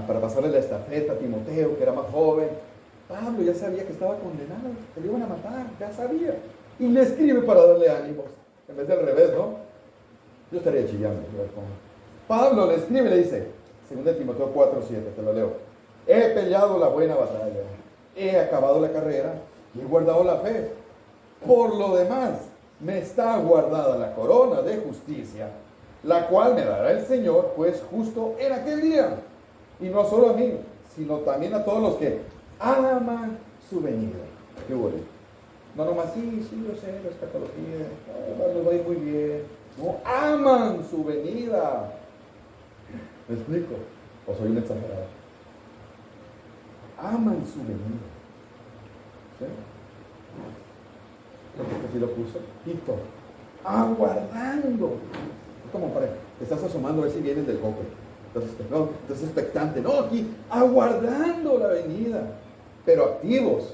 S1: para pasarle la estafeta a Timoteo, que era más joven. Pablo ya sabía que estaba condenado, que le iban a matar, ya sabía. Y le escribe para darle ánimos, en vez del revés, ¿no? Yo estaría chillando. Pablo le escribe y le dice, 2 Timoteo 4:7, te lo leo. He peleado la buena batalla, he acabado la carrera y he guardado la fe. Por lo demás, me está guardada la corona de justicia, la cual me dará el Señor, pues justo en aquel día. Y no solo a mí, sino también a todos los que aman su venida. ¿Qué hubo? No nomás, sí, yo sé, la escatología, nos va a ir muy bien. No, aman su venida. ¿Me explico? ¿O soy un exagerado? Aman su venida. ¿Sí? Este sí lo puso. Tito. Aguardando. Es como para, te estás asomando a ver si vienes del coco. Entonces expectante, no, aquí aguardando la venida, pero activos.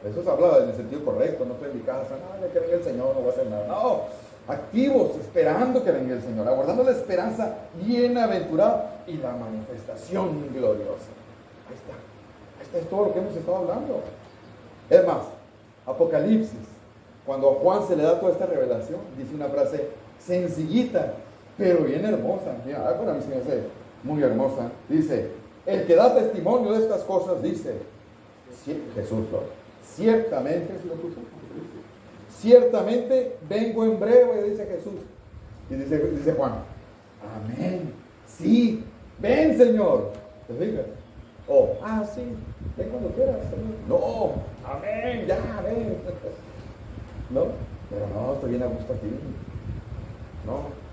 S1: Eso se habla en el sentido correcto, no estoy en mi casa, no, ya que venga el Señor, no voy a hacer nada. No, activos, esperando que venga el Señor, aguardando la esperanza bienaventurada y la manifestación gloriosa. Ahí está, es todo lo que hemos estado hablando. Es más, Apocalipsis, cuando a Juan se le da toda esta revelación, dice una frase sencillita, pero bien hermosa. Mira, para mí se me hace muy hermosa. Dice, el que da testimonio de estas cosas dice, Jesús, ¿no? Ciertamente, ciertamente vengo en breve, dice Jesús. Y dice Juan, amén, sí, ven Señor. ¿Te fijas? Sí, ven cuando quieras. No, amén, ya, ven. ¿No? Pero no, estoy bien a gusto aquí. No.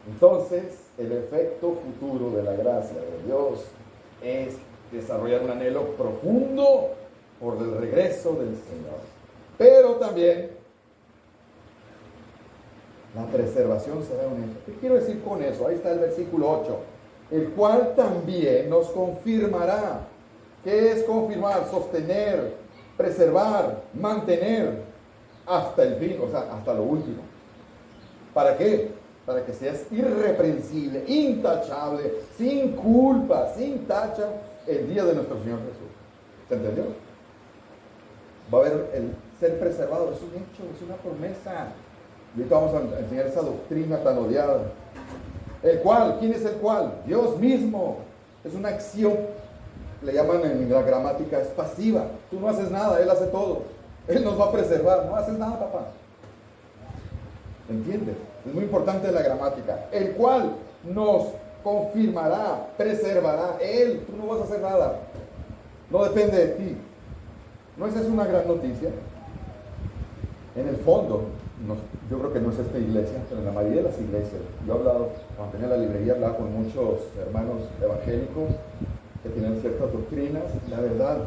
S1: Entonces, el efecto futuro de la gracia de Dios es desarrollar un anhelo profundo por el regreso del Señor. Pero también la preservación será un hecho. ¿Qué quiero decir con eso? Ahí está el versículo 8. El cual también nos confirmará. ¿Qué es confirmar? Sostener, preservar, mantener hasta el fin, o sea, hasta lo último. ¿Para qué? Para que seas irreprensible, intachable, sin culpa, sin tacha, el día de nuestro Señor Jesús. ¿Se entendió? Va a haber el ser preservado, es un hecho, es una promesa. Y ahorita vamos a enseñar esa doctrina tan odiada. ¿El cual? ¿Quién es el cual? Dios mismo. Es una acción, le llaman en la gramática, es pasiva. Tú no haces nada, Él hace todo. Él nos va a preservar, no haces nada, papá. ¿Entiendes? Es muy importante la gramática. El cual nos confirmará, preservará. Él, tú no vas a hacer nada. No depende de ti. ¿No esa es una gran noticia? En el fondo, yo creo que no es esta iglesia, pero en la mayoría de las iglesias, yo he hablado, cuando tenía la librería, hablaba con muchos hermanos evangélicos que tienen ciertas doctrinas. La verdad,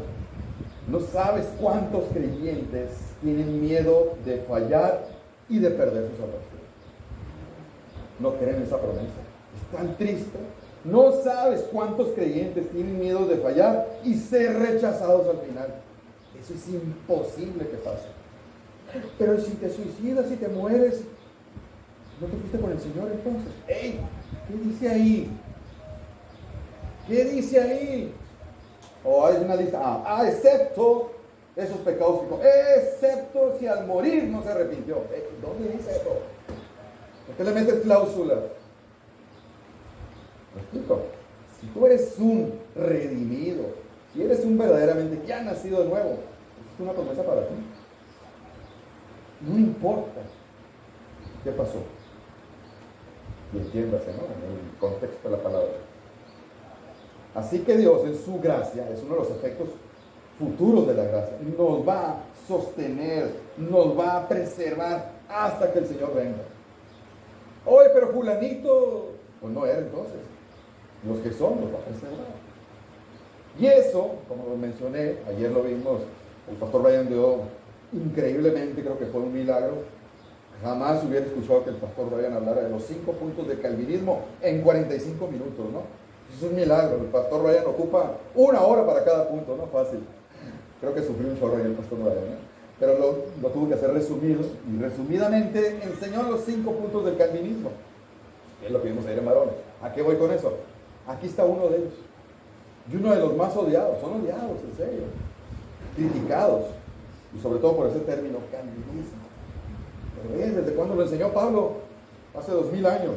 S1: no sabes cuántos creyentes tienen miedo de fallar y de perder su salvación. No creen esa promesa. Es tan triste. No sabes cuántos creyentes tienen miedo de fallar y ser rechazados al final. Eso es imposible que pase. Pero si te suicidas, si te mueres, ¿no te fuiste con el Señor entonces? ¡Ey! ¿Qué dice ahí? ¿Qué dice ahí? Hay una lista. Excepto esos pecados excepto si al morir no se arrepintió. ¿Dónde dice eso? ¿Por qué le metes cláusulas? ¿Me explico? Si tú eres un redimido, si eres un verdaderamente que ha nacido de nuevo, es una promesa para ti. No importa qué pasó. Y entiéndase, ¿no? En el contexto de la palabra. Así que Dios, en su gracia, es uno de los efectos futuros de la gracia, nos va a sostener, nos va a preservar hasta que el Señor venga. Oye, pero fulanito, pues no era entonces. Los que son los va a preservar. Y eso, como lo mencioné, ayer lo vimos, el pastor Brian dio increíblemente, creo que fue un milagro. Jamás hubiera escuchado que el pastor Brian hablara de los 5 puntos del calvinismo en 45 minutos, ¿no? Eso es un milagro. El pastor Brian ocupa 1 hora para cada punto, ¿no? Fácil. Creo que sufrió un chorro ahí el pastor Brian, ¿no? Pero lo tuvo que hacer resumido, y resumidamente enseñó los 5 puntos del calvinismo. Es lo que vimos ayer en Marones. ¿A qué voy con eso? Aquí está uno de ellos. Y uno de los más odiados, son odiados, en serio. Criticados. Y sobre todo por ese término, calvinismo. Pero ven, ¿desde cuándo lo enseñó Pablo? Hace 2000 años.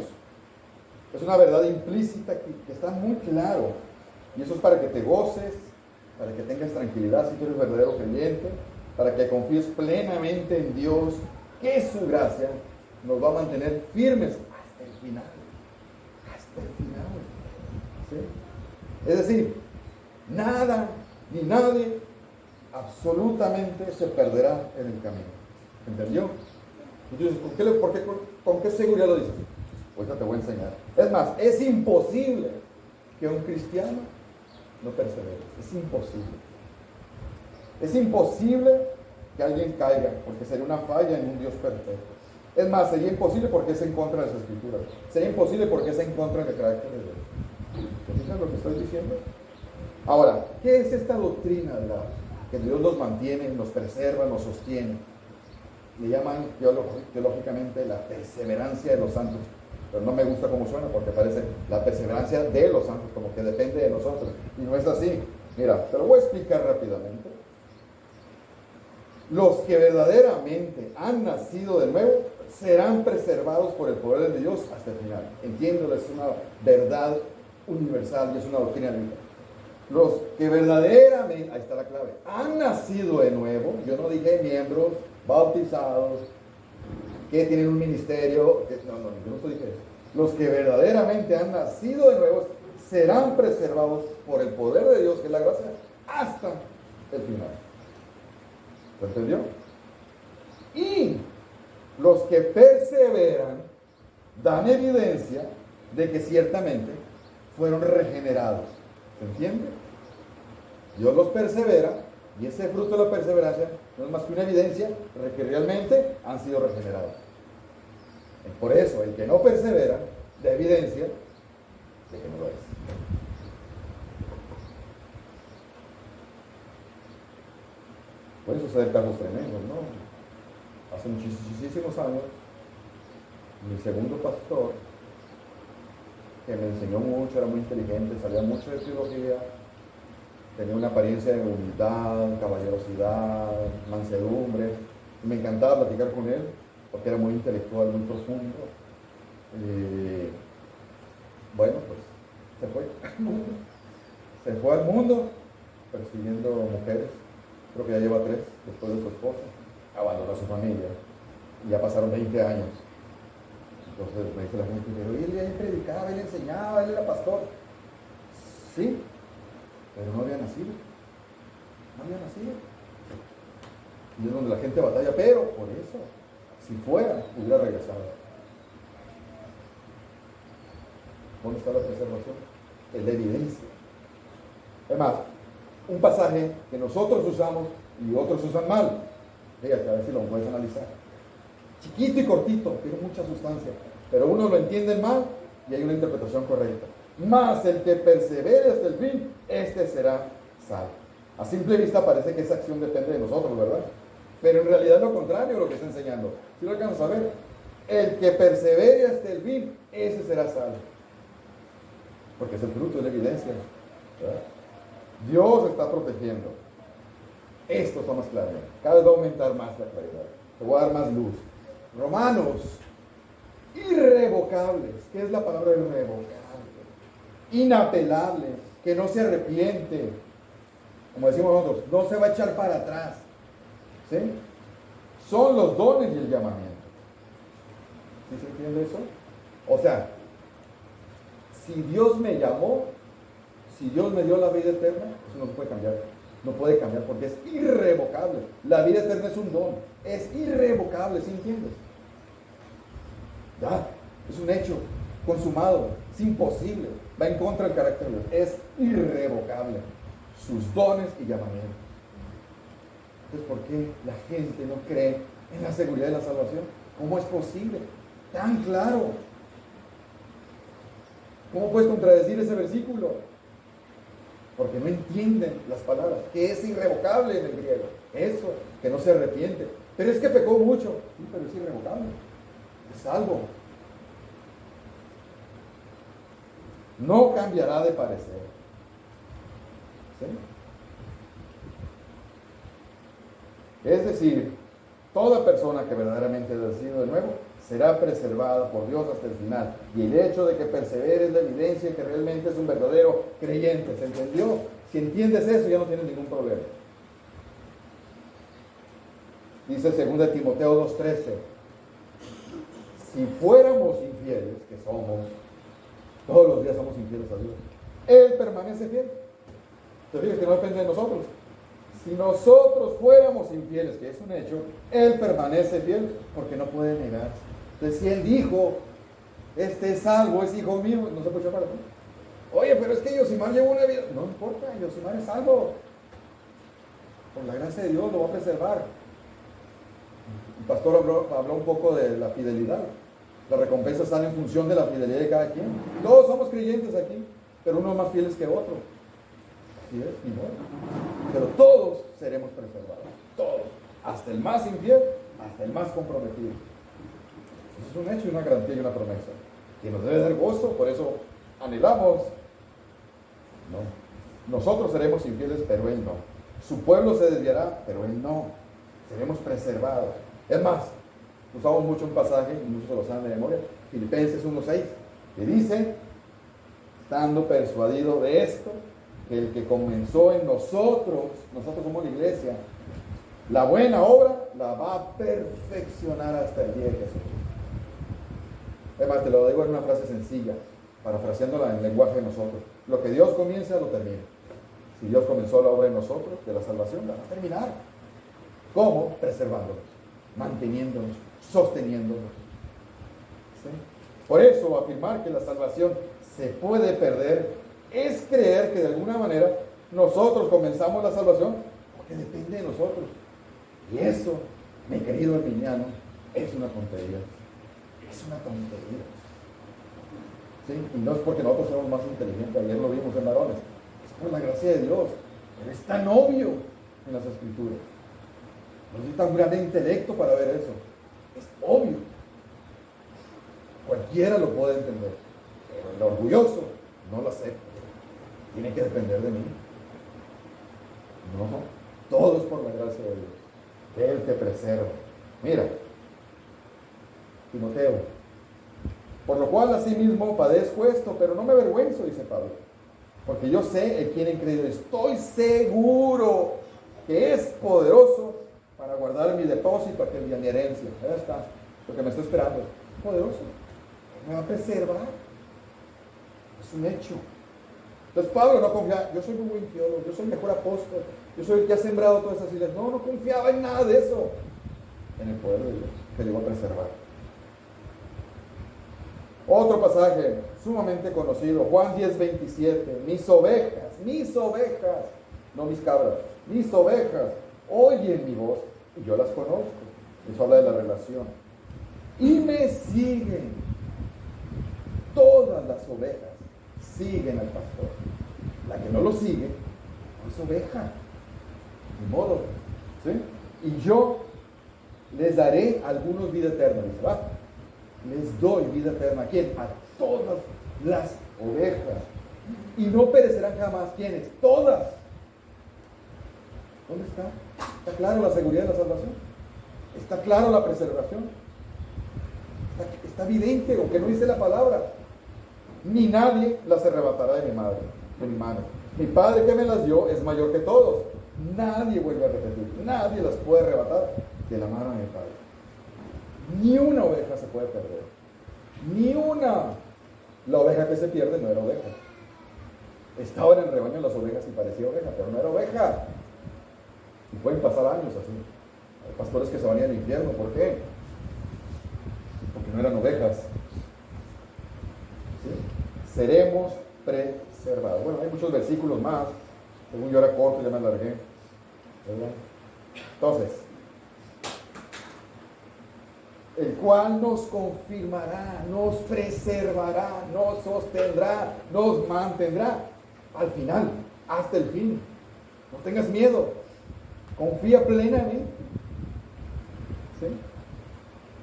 S1: Es una verdad implícita que está muy claro. Y eso es para que te goces, para que tengas tranquilidad si tú eres verdadero creyente, para que confíes plenamente en Dios, que su gracia nos va a mantener firmes hasta el final. Hasta el final. ¿Sí? Es decir, nada ni nadie absolutamente se perderá en el camino. ¿Entendió? Entonces, ¿con qué seguridad lo dices? Ahorita te voy a enseñar. Es más, es imposible que un cristiano no persevere. Es imposible. Es imposible que alguien caiga, porque sería una falla en un Dios perfecto. Es más, sería imposible porque es en contra de las escrituras. Sería imposible porque es en contra del carácter de Dios. ¿Te fijas lo que estoy diciendo? Ahora, ¿qué es esta doctrina de que Dios los mantiene, los preserva, los sostiene? Le llaman teológicamente la perseverancia de los santos. Pero no me gusta cómo suena porque parece la perseverancia de los santos, como que depende de nosotros. Y no es así. Mira, te lo voy a explicar rápidamente. Los que verdaderamente han nacido de nuevo serán preservados por el poder de Dios hasta el final. Entiéndelo, es una verdad universal y es una doctrina bíblica. Los que verdaderamente, ahí está la clave, han nacido de nuevo, yo no dije miembros, bautizados, que tienen un ministerio, no, yo no dije eso. Los que verdaderamente han nacido de nuevo serán preservados por el poder de Dios, que es la gracia, hasta el final. ¿Se entendió? Y los que perseveran dan evidencia de que ciertamente fueron regenerados. ¿Se entiende? Dios los persevera y ese fruto de la perseverancia no es más que una evidencia de que realmente han sido regenerados. Por eso, el que no persevera da evidencia de que no lo es. Pueden suceder casos tremendos, ¿no? Hace muchísimos años, mi segundo pastor, que me enseñó mucho, era muy inteligente, sabía mucho de teología, tenía una apariencia de humildad, caballerosidad, mansedumbre, y me encantaba platicar con él, porque era muy intelectual, muy profundo. Bueno, pues se fue al mundo. Se fue al mundo persiguiendo mujeres. Creo que ya lleva 3 después de su esposa. Abandonó a su familia. Y ya pasaron 20 años. Entonces me dice la gente, pero él predicaba, él enseñaba, él era pastor. Sí, pero no había nacido. No había nacido. Y es donde la gente batalla, pero por eso, si fuera, hubiera regresado. ¿Dónde está la preservación? Es la evidencia. Además, un pasaje que nosotros usamos y otros usan mal. Fíjate, a ver si lo puedes analizar. Chiquito y cortito, tiene mucha sustancia, pero uno lo entiende mal y hay una interpretación correcta. Mas el que persevere hasta el fin, este será salvo. A simple vista parece que esa acción depende de nosotros, ¿verdad? Pero en realidad es lo contrario lo que está enseñando. ¿Sí lo alcanzas a ver? El que persevere hasta el fin, ese será salvo. Porque es el fruto de la evidencia, ¿verdad? Dios está protegiendo. Esto está más claro. Cada vez va a aumentar más la claridad. Te voy a dar más luz. Romanos, irrevocables. ¿Qué es la palabra irrevocable? Inapelable, que no se arrepiente. Como decimos nosotros, no se va a echar para atrás. ¿Sí? Son los dones y el llamamiento. ¿Sí se entiende eso? O sea, si Dios me llamó, si Dios me dio la vida eterna, eso no se puede cambiar. No puede cambiar porque es irrevocable. La vida eterna es un don. Es irrevocable, ¿sí entiendes? Ya, es un hecho consumado. Es imposible. Va en contra del carácter de Dios. Es irrevocable. Sus dones y llamamientos. Entonces, ¿por qué la gente no cree en la seguridad de la salvación? ¿Cómo es posible? Tan claro. ¿Cómo puedes contradecir ese versículo? Porque no entienden las palabras, que es irrevocable en el griego. Eso, que no se arrepiente. Pero es que pecó mucho. Sí, pero es irrevocable. Es salvo. No cambiará de parecer. ¿Sí? Es decir, toda persona que verdaderamente ha nacido de nuevo será preservada por Dios hasta el final. Y el hecho de que persevere es la evidencia de que realmente es un verdadero creyente. ¿Se entendió? Si entiendes eso, ya no tienes ningún problema. Dice 2 Timoteo 2:13. Si fuéramos infieles, que somos, todos los días somos infieles a Dios, Él permanece fiel. ¿Te fijas que no depende de nosotros? Si nosotros fuéramos infieles, que es un hecho, Él permanece fiel porque no puede negarse. Entonces, si Él dijo, este es salvo, es hijo mío, no se puede echar para atrás. Oye, pero es que Yosimar llevó una vida. No importa, Yosimar es salvo. Por la gracia de Dios lo va a preservar. El pastor habló un poco de la fidelidad. Las recompensas están en función de la fidelidad de cada quien. Todos somos creyentes aquí, pero uno es más fieles que otro. Así es, ni modo. Pero todos seremos preservados. Todos. Hasta el más infiel, hasta el más comprometido. Eso es un hecho y una garantía y una promesa. Que nos debe dar gozo, por eso anhelamos. No. Nosotros seremos infieles, pero Él no. Su pueblo se desviará, pero Él no. Seremos preservados. Es más, usamos mucho un pasaje, y muchos se lo saben de memoria, Filipenses 1:6, que dice, estando persuadido de esto, que el que comenzó en nosotros somos la iglesia, la buena obra la va a perfeccionar hasta el día de Jesús. Además, te lo digo en una frase sencilla, parafraseándola en el lenguaje de nosotros. Lo que Dios comienza, lo termina. Si Dios comenzó la obra en nosotros, de la salvación, la va a terminar. ¿Cómo? Preservándonos, manteniéndonos, sosteniéndonos. ¿Sí? Por eso, afirmar que la salvación se puede perder es creer que de alguna manera nosotros comenzamos la salvación porque depende de nosotros. Y eso, mi querido herminiano, es una tontería. Es una tontería. ¿Sí? Y no es porque nosotros somos más inteligentes, ayer lo vimos en varones, es por la gracia de Dios. Pero es tan obvio en las Escrituras. No necesita un gran intelecto para ver eso. Es obvio. Cualquiera lo puede entender. Pero el orgulloso no lo acepta. Tiene que depender de mí. No. Todo es por la gracia de Dios. Él te preserva. Mira, Timoteo, por lo cual asimismo padezco esto, pero no me avergüenzo, dice Pablo, porque yo sé en quién he creído. Estoy seguro que es poderoso para guardar mi depósito aquel día, mi herencia. Ahí está, lo que me está esperando. Es poderoso. Me va a preservar. Es un hecho. Entonces Pablo no confiaba. Yo soy muy buen teólogo, yo soy el mejor apóstol, yo soy el que ha sembrado todas esas ideas. No confiaba en nada de eso. En el poder de Dios, que le iba a preservar. Otro pasaje sumamente conocido, Juan 10:27. Mis ovejas, no mis cabras, mis ovejas oyen mi voz y yo las conozco. Eso habla de la relación. Y me siguen. Todas las ovejas siguen al pastor. La que no lo sigue no es oveja. Ni modo. ¿Sí? Y yo les daré a algunos vida eterna. Dice, va. Les doy vida eterna. ¿A quién? A todas las ovejas. Y no perecerán jamás. ¿Quiénes? Todas. ¿Dónde está? ¿Está claro la seguridad de la salvación? ¿Está claro la preservación? Está evidente, aunque no dice la palabra. Ni nadie las arrebatará de mi madre, de mi mano. Mi Padre que me las dio es mayor que todos. Nadie, vuelve a repetir, nadie las puede arrebatar de la mano de mi Padre. Ni una oveja se puede perder. Ni una. La oveja que se pierde no era oveja. Estaba en el rebaño de las ovejas y parecía oveja, pero no era oveja. Y pueden pasar años así. Hay pastores que se van a ir al infierno. ¿Por qué? Porque no eran ovejas. ¿Sí? Seremos preservados. Bueno, hay muchos versículos más. Según yo era corto, ya me alargué. ¿Verdad? Entonces, el cual nos confirmará, nos preservará, nos sostendrá, nos mantendrá al final, hasta el fin. No tengas miedo, confía plenamente, ¿sí?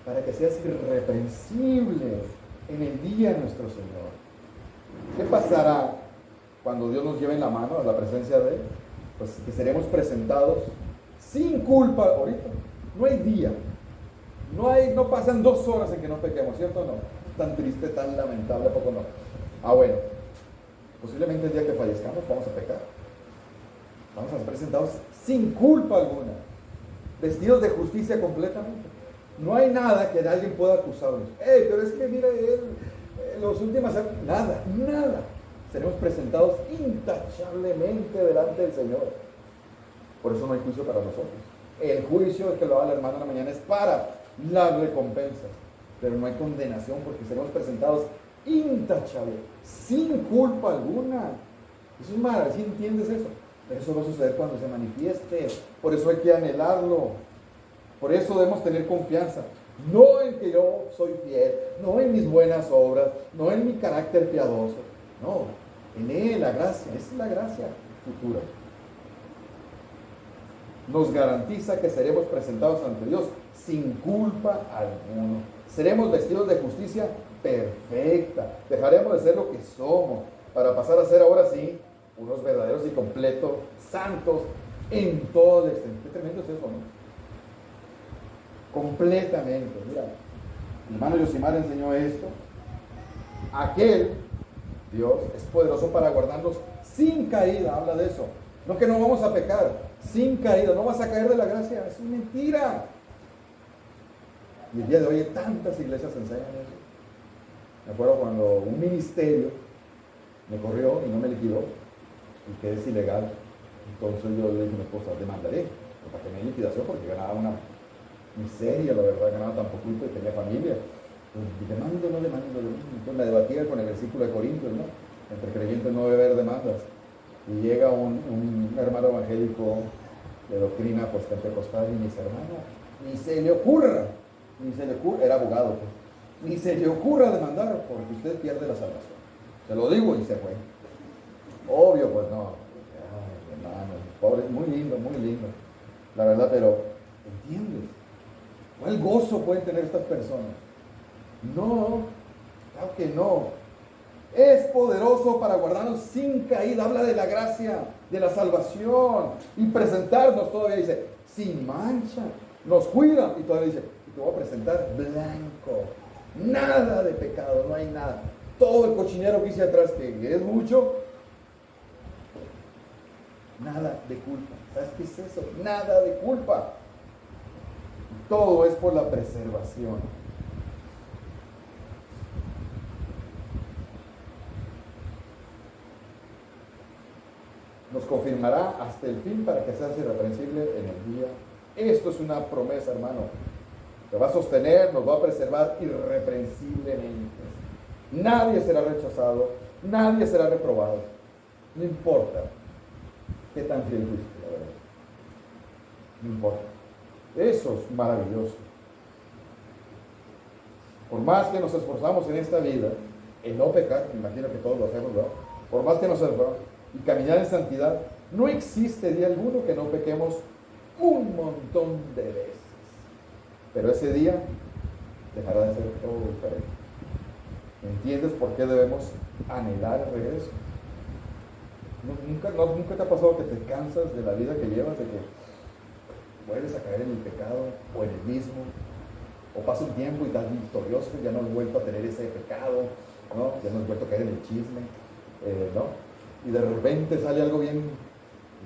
S1: Para que seas irreprensible en el día de nuestro Señor. ¿Qué pasará cuando Dios nos lleve en la mano a la presencia de Él? Pues que seremos presentados sin culpa ahorita. No hay día. No pasan 2 horas en que no pequemos, ¿cierto o no? Tan triste, tan lamentable, ¿a poco no? Bueno, posiblemente el día que fallezcamos vamos a pecar. Vamos a ser presentados sin culpa alguna, vestidos de justicia completamente. No hay nada que alguien pueda acusarnos. Pero es que mira, los últimos años, nada. Seremos presentados intachablemente delante del Señor. Por eso no hay juicio para nosotros. El juicio que lo haga la hermana en la mañana es para las recompensas, pero no hay condenación porque seremos presentados intachables, sin culpa alguna. Eso es maravilloso, ¿sí entiendes eso? Pero eso va a suceder cuando se manifieste. Por eso hay que anhelarlo. Por eso debemos tener confianza, no en que yo soy fiel, no en mis buenas obras, no en mi carácter piadoso, no, en Él, la gracia, esa es la gracia futura. Nos garantiza que seremos presentados ante Dios sin culpa alguna. Seremos vestidos de justicia perfecta. Dejaremos de ser lo que somos para pasar a ser ahora sí unos verdaderos y completos santos en todo el extenso. Qué tremendo es eso, ¿no? Completamente. Mira, mi hermano Yosimar enseñó esto. Aquel Dios es poderoso para guardarnos sin caída. Habla de eso. No que no vamos a pecar, sin caída. No vas a caer de la gracia. Es mentira. Y el día de hoy tantas iglesias enseñan eso. Me acuerdo cuando un ministerio me corrió y no me liquidó y que es ilegal. Entonces yo le dije a mi esposa, demandaré para que me dé liquidación porque ganaba una miseria, la verdad, ganaba tan poquito y tenía familia. Entonces, demando, no demando. Entonces me debatía con el versículo de Corintios, ¿no? Entre creyentes no debe haber demandas. Y llega un hermano evangélico de doctrina pues pentecostal y me dice, hermano, ni se le ocurra, era abogado, pues, ni se le ocurra demandar porque usted pierde la salvación. Se lo digo y se fue. Obvio, pues no. Ay, hermano, pobre, muy lindo, la verdad, pero ¿entiendes? ¿Cuál gozo pueden tener estas personas? No, claro que no. Es poderoso para guardarnos sin caída. Habla de la gracia, de la salvación y presentarnos, todavía dice, sin mancha. Nos cuida y todavía dice, y te voy a presentar blanco. Nada de pecado, no hay nada. Todo el cochinero que hice atrás, que es mucho, nada de culpa. ¿Sabes qué es eso? Nada de culpa. Todo es por la preservación. Nos confirmará hasta el fin para que seas irreprensible en el día. Esto es una promesa, hermano. Te va a sostener, nos va a preservar irreprensiblemente. Nadie será rechazado, nadie será reprobado. No importa qué tan fiel fuiste, la verdad. No importa. Eso es maravilloso. Por más que nos esforzamos en esta vida, en no pecar, me imagino que todos lo hacemos, ¿verdad? Por más que nos esforzamos y caminar en santidad, no existe día alguno que no pequemos un montón de veces. Pero ese día dejará de ser todo diferente. ¿Entiendes por qué debemos anhelar el regreso? ¿Nunca te ha pasado que te cansas de la vida que llevas, de que vuelves a caer en el pecado o en el mismo? O pasa un tiempo y estás victorioso, ya no has vuelto a tener ese pecado, ¿no? Ya no has vuelto a caer en el chisme, ¿no? Y de repente sale algo bien,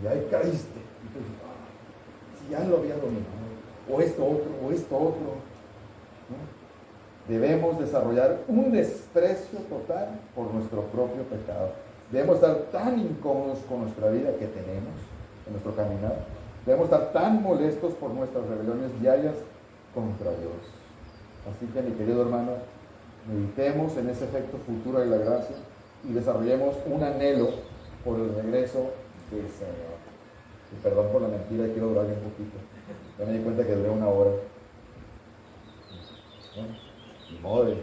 S1: y ahí caíste. Y tú dices, si ya lo había dominado, o esto otro, ¿no? Debemos desarrollar un desprecio total por nuestro propio pecado. Debemos estar tan incómodos con nuestra vida que tenemos, en nuestro caminar. Debemos estar tan molestos por nuestras rebeliones diarias contra Dios. Así que, mi querido hermano, meditemos en ese efecto futuro de la gracia y desarrollemos un anhelo por el regreso del Señor. Y perdón por la mentira, quiero durar un poquito. Ya me di cuenta que duré 1 hora. Bueno, ni modo.